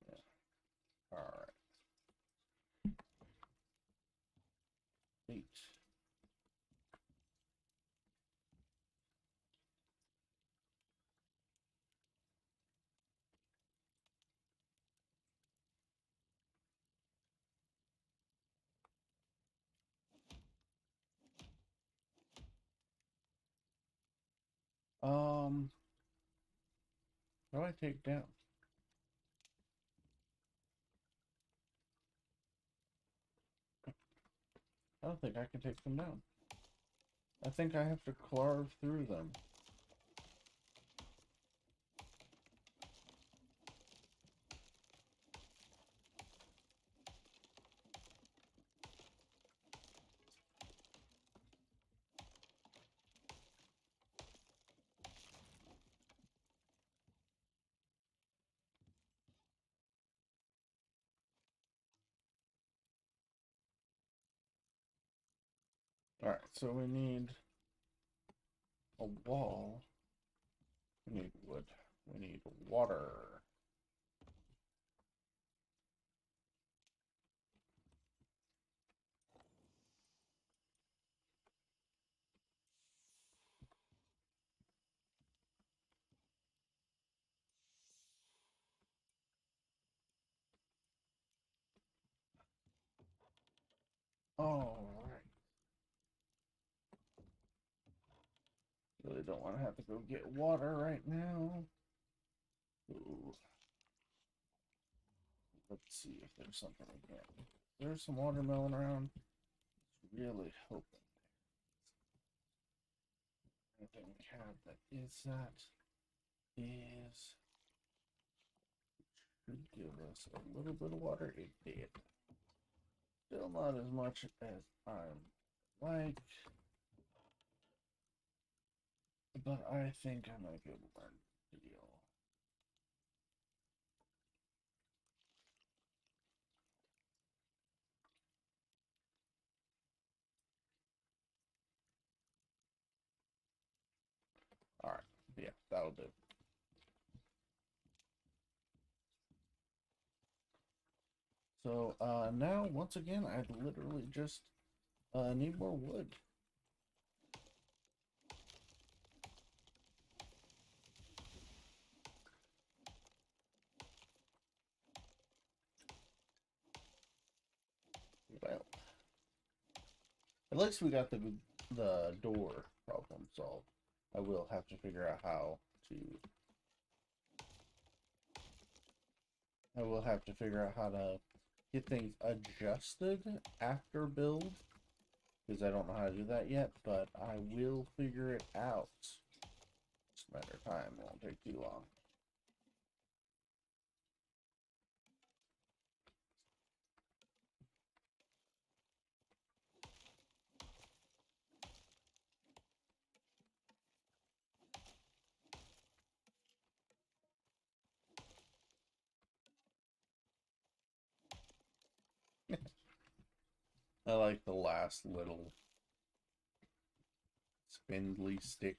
Yeah. All right. 8. What do I take down? I don't think I can take them down. I think I have to carve through them. All right, so we need a wall. We need wood. We need water. All right. Really don't want to have to go get water right now. Ooh. Let's see if there's something we can. There's some watermelon around. Really hoping anything we have that is should give us a little bit of water. It did. Still not as much as I'm like, but I think I might be able to learn the deal. All right, yeah, that'll do. So now, once again, I literally just need more wood. Well, at least we got the door problem solved. I will have to figure out how to. I will have to figure out how to get things adjusted after build, because I don't know how to do that yet, but I will figure it out. It's a matter of time. It won't take too long. I like the last little spindly stick.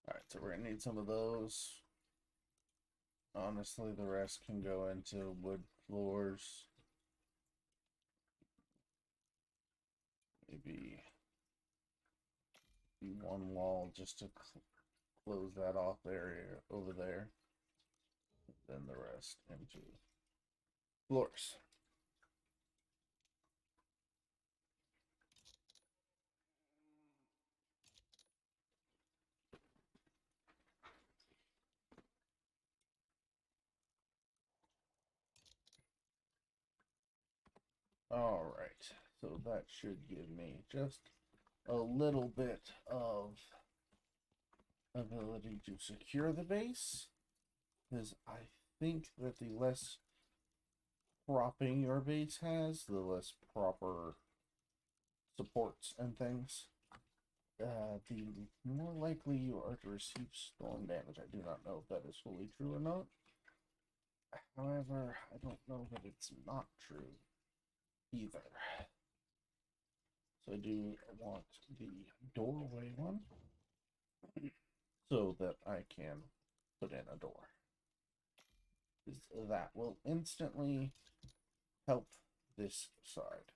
Alright, so we're gonna need some of those. Honestly, the rest can go into wood floors. maybe one wall just to close that off area over there. Then the rest into floors. All right, so that should give me just a little bit of ability to secure the base, because I think that the less propping your base has, the less proper supports and things, the more likely you are to receive storm damage. I do not know if that is fully true or not. However, I don't know that it's not true either. So I do want the doorway one so that I can put in a door. That will instantly help this side.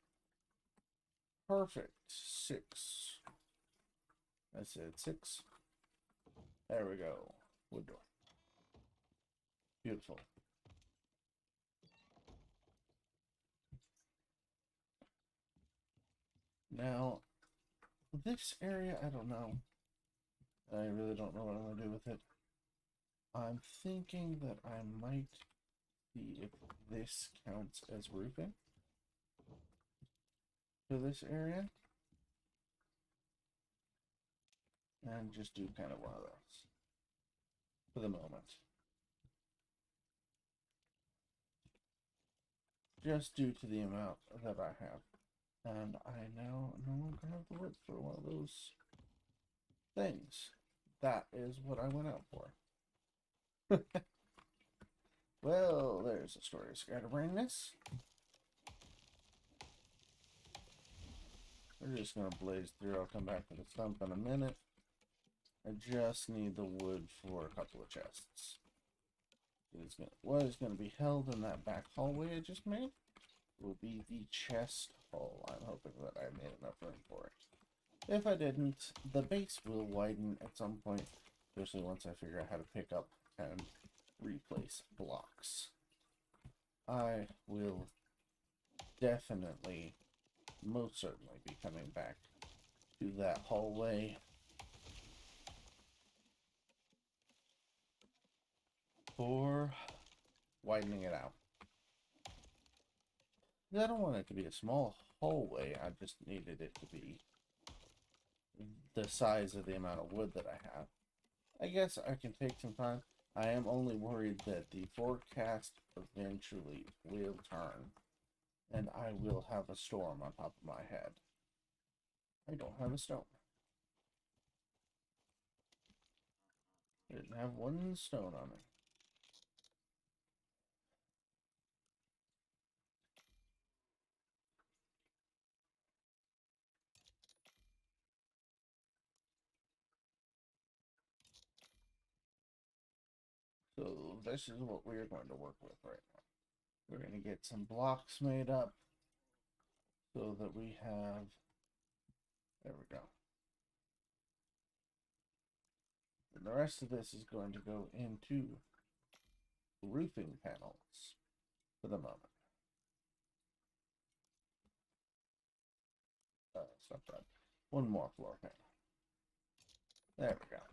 Perfect. 6. I said 6. There we go. Wood door. Beautiful. Now, this area, I don't know. I really don't know what I'm going to do with it. I'm thinking that I might see if this counts as roofing for this area. And just do kind of one of those for the moment. Just due to the amount that I have. And I now no longer have the wood for one of those things. That is what I went out for. Well, there's a story of scatterbrainness. We're just going to blaze through. I'll come back to the stump in a minute. I just need the wood for a couple of chests. What is going to be held in that back hallway I just made will be the chest hole. I'm hoping that I made enough room for it. If I didn't, the base will widen at some point, especially once I figure out how to pick up and replace blocks. I will definitely, most certainly, be coming back to that hallway for widening it out. I don't want it to be a small hallway, I just needed it to be the size of the amount of wood that I have. I guess I can take some time. I am only worried that the forecast eventually will turn and I will have a storm on top of my head. I don't have a stone. I didn't have one stone on me. So this is what we're going to work with right now. We're going to get some blocks made up so that we have, there we go. And the rest of this is going to go into roofing panels for the moment. Stop that. One more floor panel. There we go.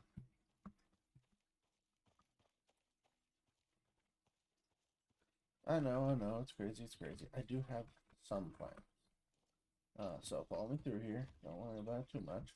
I know, it's crazy, I do have some plans. So follow me through here. Don't worry about it too much.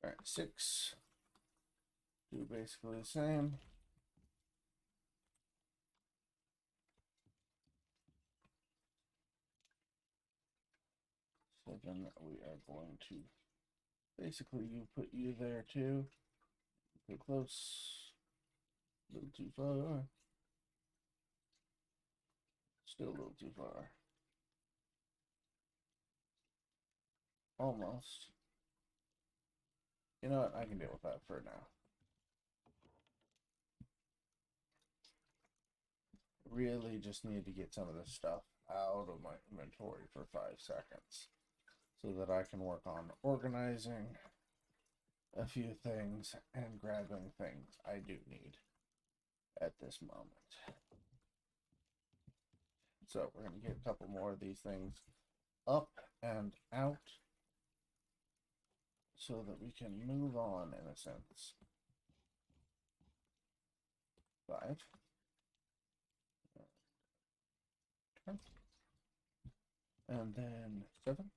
Alright, 6. Do basically the same. So then we are going to basically you put you there too. Get close. A little too far. Still a little too far. Almost. You know what? I can deal with that for now. Really just need to get some of this stuff out of my inventory for 5 seconds so that I can work on organizing a few things and grabbing things I do need at this moment. So we're going to get a couple more of these things up and out so that we can move on in a sense. 5. Turn. And then 7.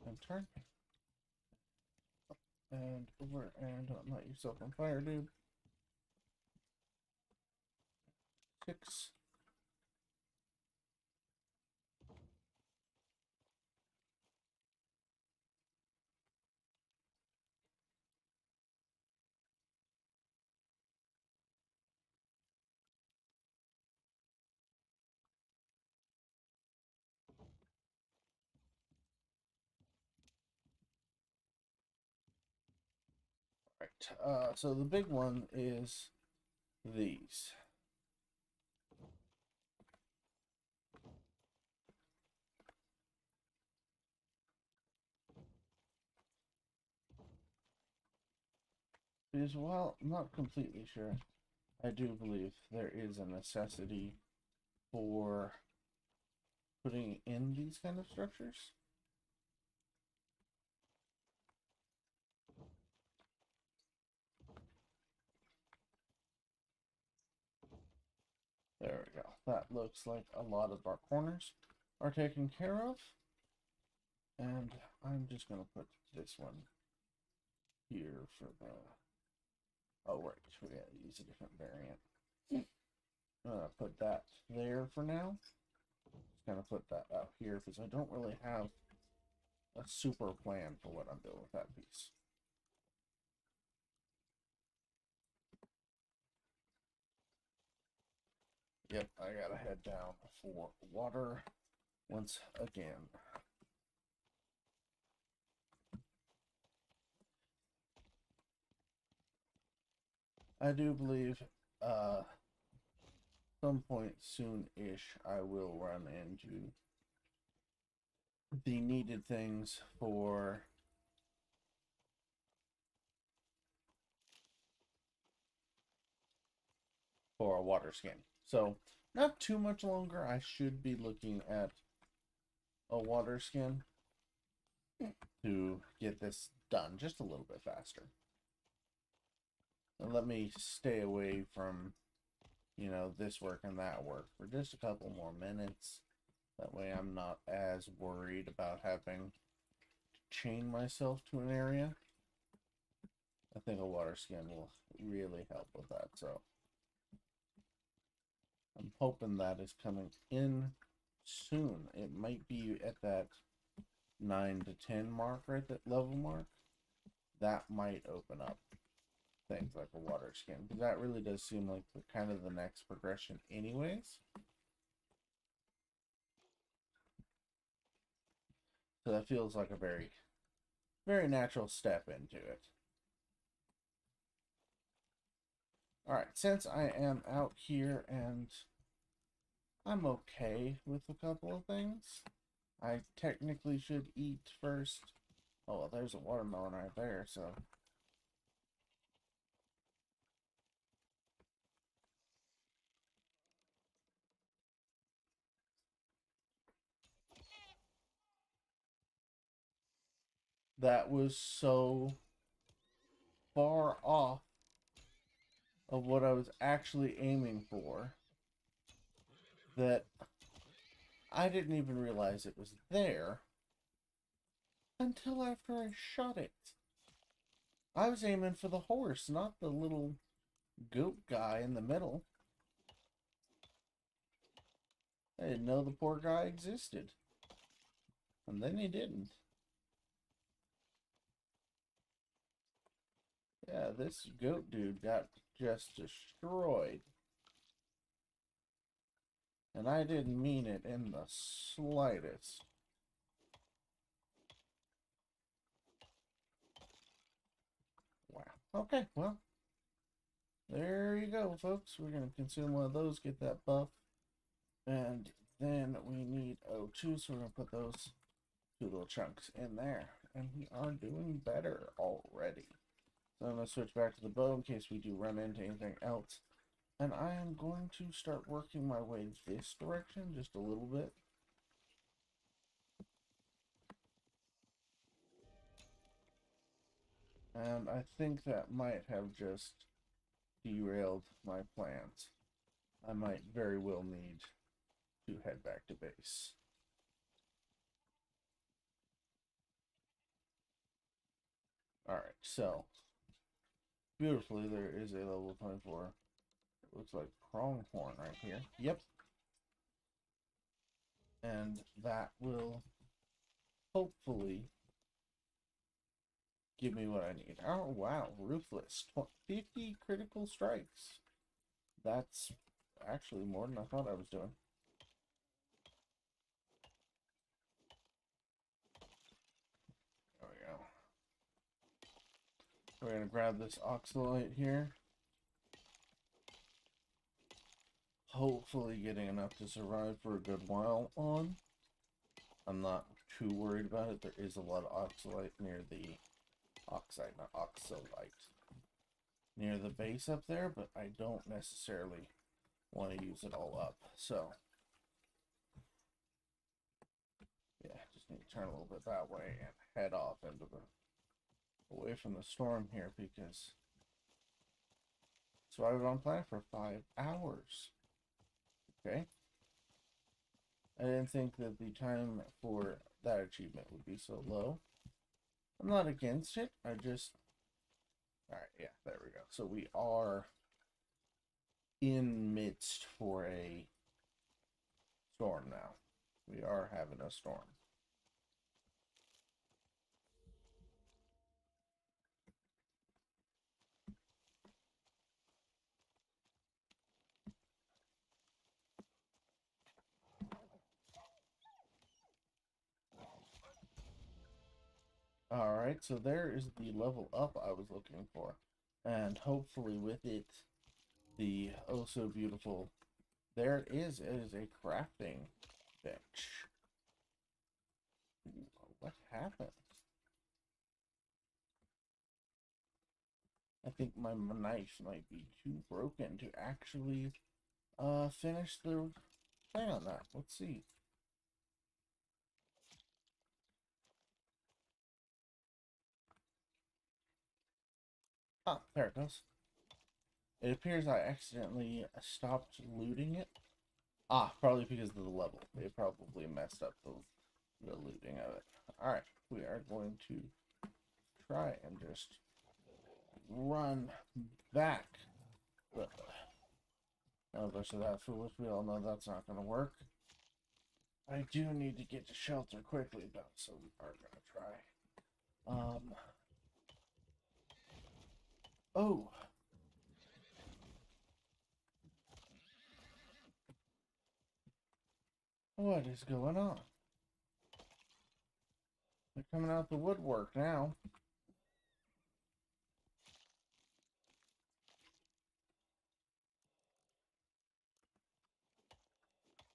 And turn. And over and don't light yourself on fire, dude. 6. Right. So the big one is these. Because while I'm not completely sure, I do believe there is a necessity for putting in these kind of structures. There we go. That looks like a lot of our corners are taken care of. And I'm just going to put this one here for the... Oh, right. We gotta use a different variant. Put that there for now. Just going to put that out here because I don't really have a super plan for what I'm doing with that piece. Yep, I gotta head down for water once again. I do believe some point soon-ish I will run into the needed things for a water skin. So not too much longer. I should be looking at a water skin to get this done just a little bit faster. And let me stay away from, you know, this work and that work for just a couple more minutes. That way I'm not as worried about having to chain myself to an area. I think a water skin will really help with that. So I'm hoping that is coming in soon. It might be at that 9 to 10 mark, right? That level mark. That might open up things like a water skin, because that really does seem like the kind of the next progression anyways. So that feels like a very, very natural step into it. Alright, since I am out here and I'm okay with a couple of things, I technically should eat first. Oh, well, there's a watermelon right there, so... That was so far off of what I was actually aiming for that I didn't even realize it was there until after I shot it. I was aiming for the horse, not the little goat guy in the middle. I didn't know the poor guy existed. And then he didn't. Yeah, this goat dude got just destroyed. And I didn't mean it in the slightest. Wow. Okay, well, there you go, folks. We're going to consume one of those, get that buff. And then we need O2, so we're going to put those two little chunks in there. And we are doing better already. So I'm going to switch back to the bow in case we do run into anything else. And I am going to start working my way this direction just a little bit. And I think that might have just derailed my plans. I might very well need to head back to base. Alright, so beautifully there is a level 24. It looks like pronghorn right here. Yep. And that will hopefully give me what I need. Oh wow, ruthless. 50 critical strikes. That's actually more than I thought I was doing. There we go. We're gonna grab this oxalate here. Hopefully getting enough to survive for a good while on. I'm not too worried about it. There is a lot of oxalate near the oxide, not oxalite, near the base up there, but I don't necessarily want to use it all up. So yeah, just need to turn a little bit that way and head off into the away from the storm here, because so I was on plan for 5 hours. Okay. I didn't think that the time for that achievement would be so low. I'm not against it. I just... Alright, yeah, there we go. So we are in midst for a storm now. We are having a storm. Alright, so there is the level up I was looking for. And hopefully with it, the oh so beautiful, there it is a crafting bench. What happened? I think my knife might be too broken to actually finish the thing on that. Let's see. Ah, there it goes. It appears I accidentally stopped looting it. Ah, probably because of the level. They probably messed up the looting of it. Alright, we are going to try and just run back. But none of us are that foolish. We all know that's not going to work. I do need to get to shelter quickly, though, so we are going to try. Oh. What is going on? They're coming out the woodwork now.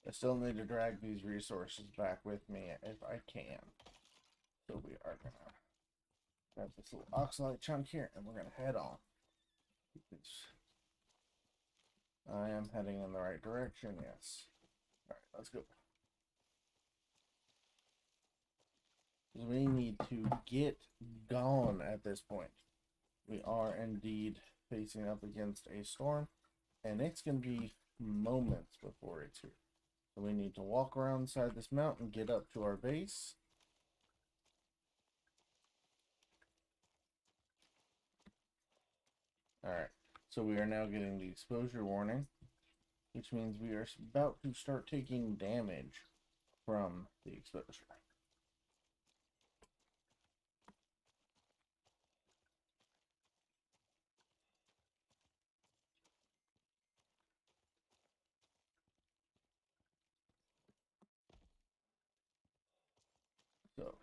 I still need to drag these resources back with me if I can. So we are going to grab this little oxalate chunk here, and we're going to head on. I am heading in the right direction, yes. Alright, let's go. We need to get gone at this point. We are indeed facing up against a storm, and it's going to be moments before it's here. So we need to walk around inside this mountain, get up to our base. Alright, so we are now getting the exposure warning, which means we are about to start taking damage from the exposure.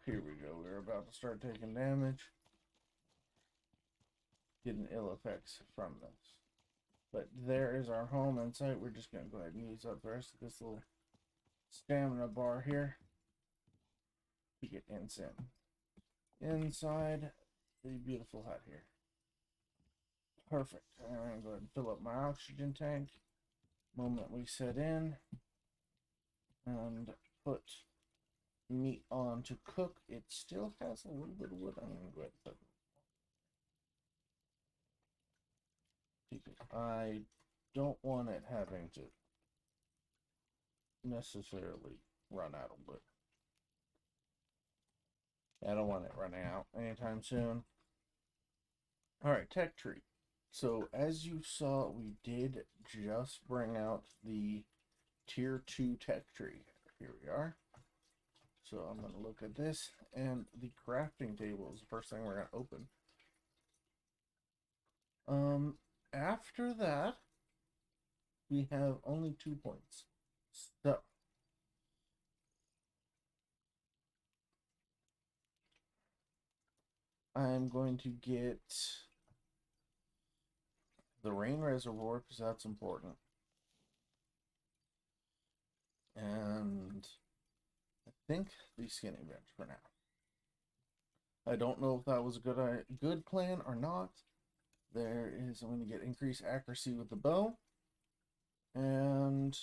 Here we go. We're about to start taking damage. Getting ill effects from this. But there is our home in sight. We're just going to go ahead and use up the rest of this little stamina bar here to get inside the beautiful hut here. Perfect. I'm going to go ahead and fill up my oxygen tank. Moment we set in and put meat on to cook. It still has a little bit of wood. I'm going to go ahead and put it. I don't want it having to necessarily run out of wood. I don't want it running out anytime soon. Alright, tech tree. So as you saw, we did just bring out the tier 2 tech tree. Here we are. So I'm going to look at this, and the crafting table is the first thing we're going to open. After that, we have only 2 points. So I'm going to get the rain reservoir because that's important. And I think the skinning bench for now. I don't know if that was a good plan or not. There is, I'm going to get increased accuracy with the bow. And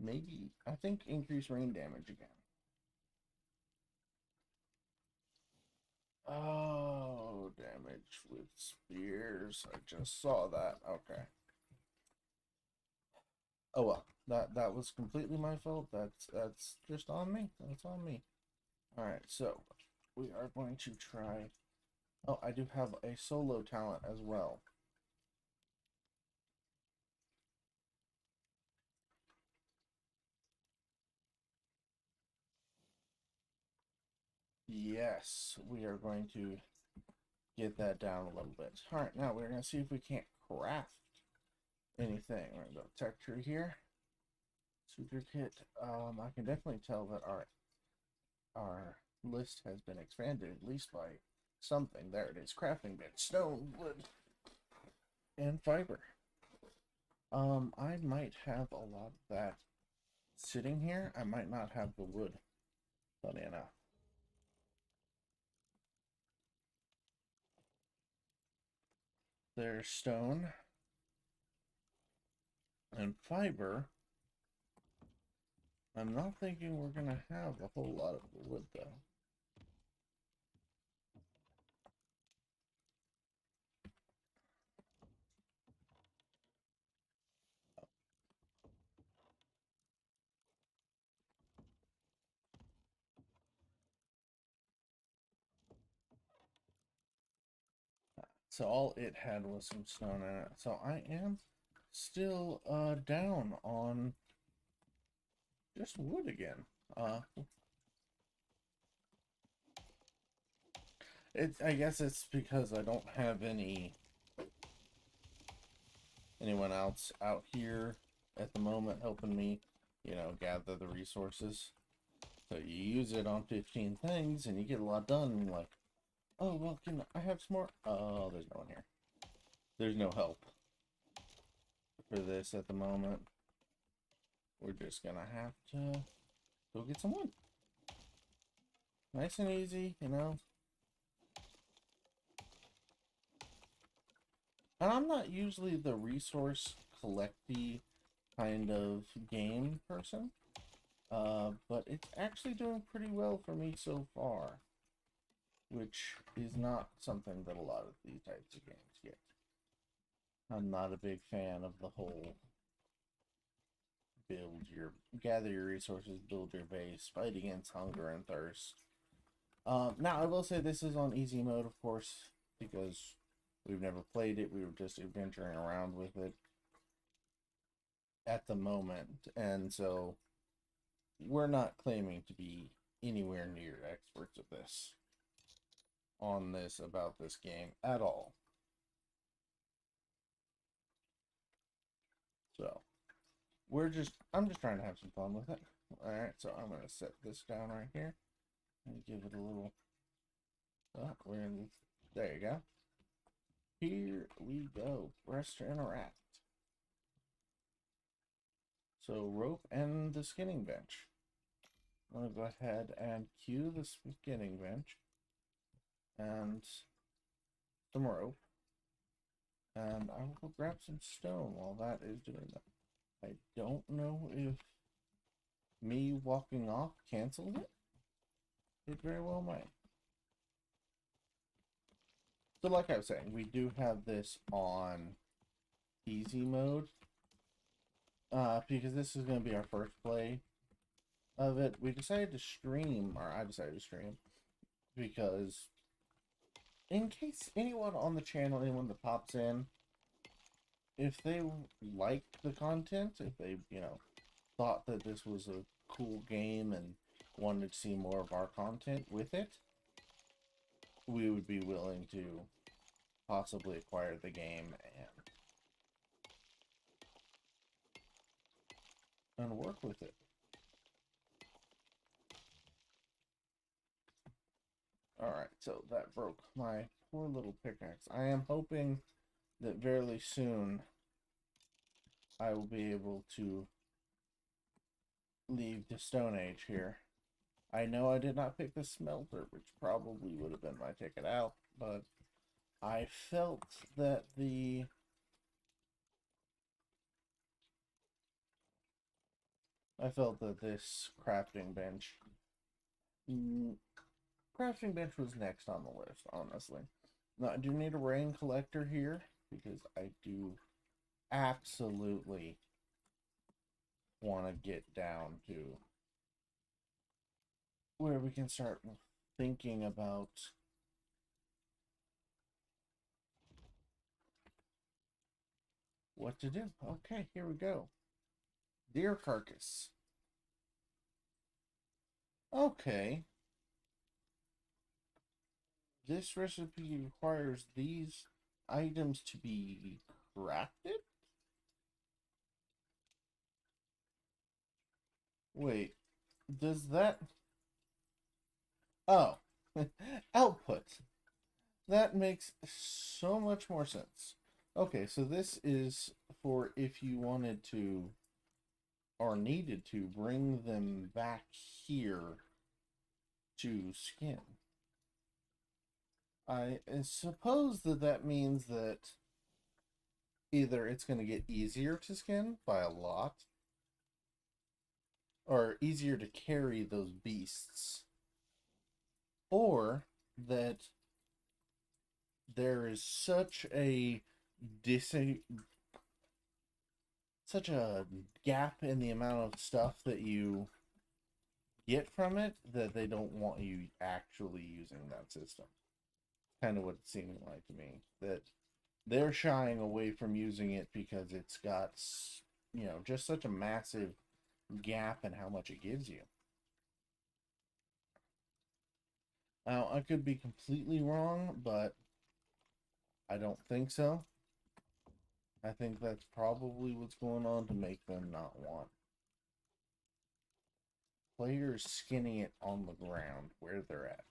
maybe, I think increase rain damage again. Oh, damage with spears. I just saw that. Okay. Oh well, that was completely my fault. That's just on me. That's on me. All right, so we are going to try. Oh, I do have a solo talent as well. Yes, we are going to get that down a little bit. All right, now we're going to see if we can't craft anything. We're going to go tech tree here. Suture kit. I can definitely tell that our list has been expanded at least by something. There it is. Crafting bench, stone, wood, and fiber. I might have a lot of that sitting here. I might not have the wood, funny enough. There's stone and fiber. I'm not thinking we're gonna have a whole lot of the wood though. So all it had was some stone in it. So I am still down on just wood again. I guess it's because I don't have anyone else out here at the moment helping me, you know, gather the resources. So you use it on 15 things and you get a lot done, and like, oh well, can I have some more? Oh, there's no one here. There's no help for this at the moment. We're just gonna have to go get some wood. Nice and easy, you know. And I'm not usually the resource collecty kind of game person, but it's actually doing pretty well for me so far, which is not something that a lot of these types of games get. I'm not a big fan of the whole gather your resources, build your base, fight against hunger and thirst. Now I will say this is on easy mode, of course, because we've never played it. We were just adventuring around with it at the moment, and so we're not claiming to be anywhere near experts of this about this game at all. So I'm just trying to have some fun with it. All right, so I'm gonna set this down right here and give it a little. Oh, there you go. Here we go. Press to interact. So rope and the skinning bench. I'm gonna go ahead and cue the skinning bench and some rope, and I will go grab some stone while that is doing that. I don't know if me walking off canceled it. It very well might. So like I was saying, we do have this on easy mode. Because this is going to be our first play of it. We decided to stream, or I decided to stream, because in case anyone on the channel, anyone that pops in, if they liked the content, if they, thought that this was a cool game and wanted to see more of our content with it, we would be willing to possibly acquire the game and work with it. Alright, so that broke my poor little pickaxe. I am hoping that very soon I will be able to leave the Stone Age here. I know I did not pick the smelter, which probably would have been my ticket out, but I felt that this crafting bench was next on the list, honestly. Now, I do need a rain collector here, because I do absolutely want to get down to where we can start thinking about what to do. Okay, here we go. Deer carcass. Okay. This recipe requires these items to be crafted? Wait, does that... Oh, output. That makes so much more sense. Okay, so this is for if you wanted to or needed to bring them back here to skin. I suppose that means that either it's going to get easier to skin by a lot, or easier to carry those beasts, or that there is such a gap in the amount of stuff that you get from it that they don't want you actually using that system. Kind of what it's seeming like to me, that they're shying away from using it because it's got, just such a massive gap in how much it gives you. Now, I could be completely wrong, but I don't think so. I think that's probably what's going on to make them not want. Players skinning it on the ground where they're at.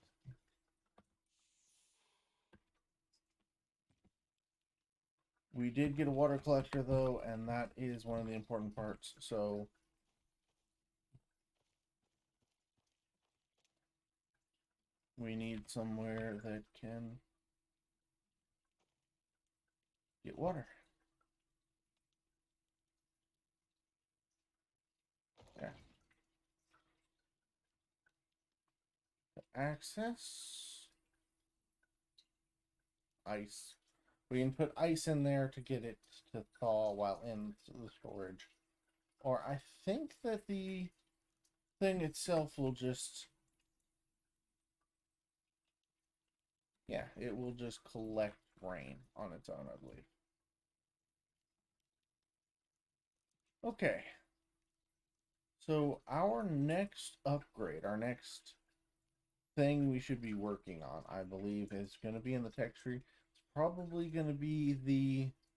We did get a water collector, though, and that is one of the important parts. So we need somewhere that can get water. Yeah. Access. Ice. We can put ice in there to get it to thaw while in the storage. Or I think that the thing itself will just... Yeah, it will just collect rain on its own, I believe. Okay. So our next upgrade, our next thing we should be working on, I believe, is going to be in the tech tree. It's probably going to be the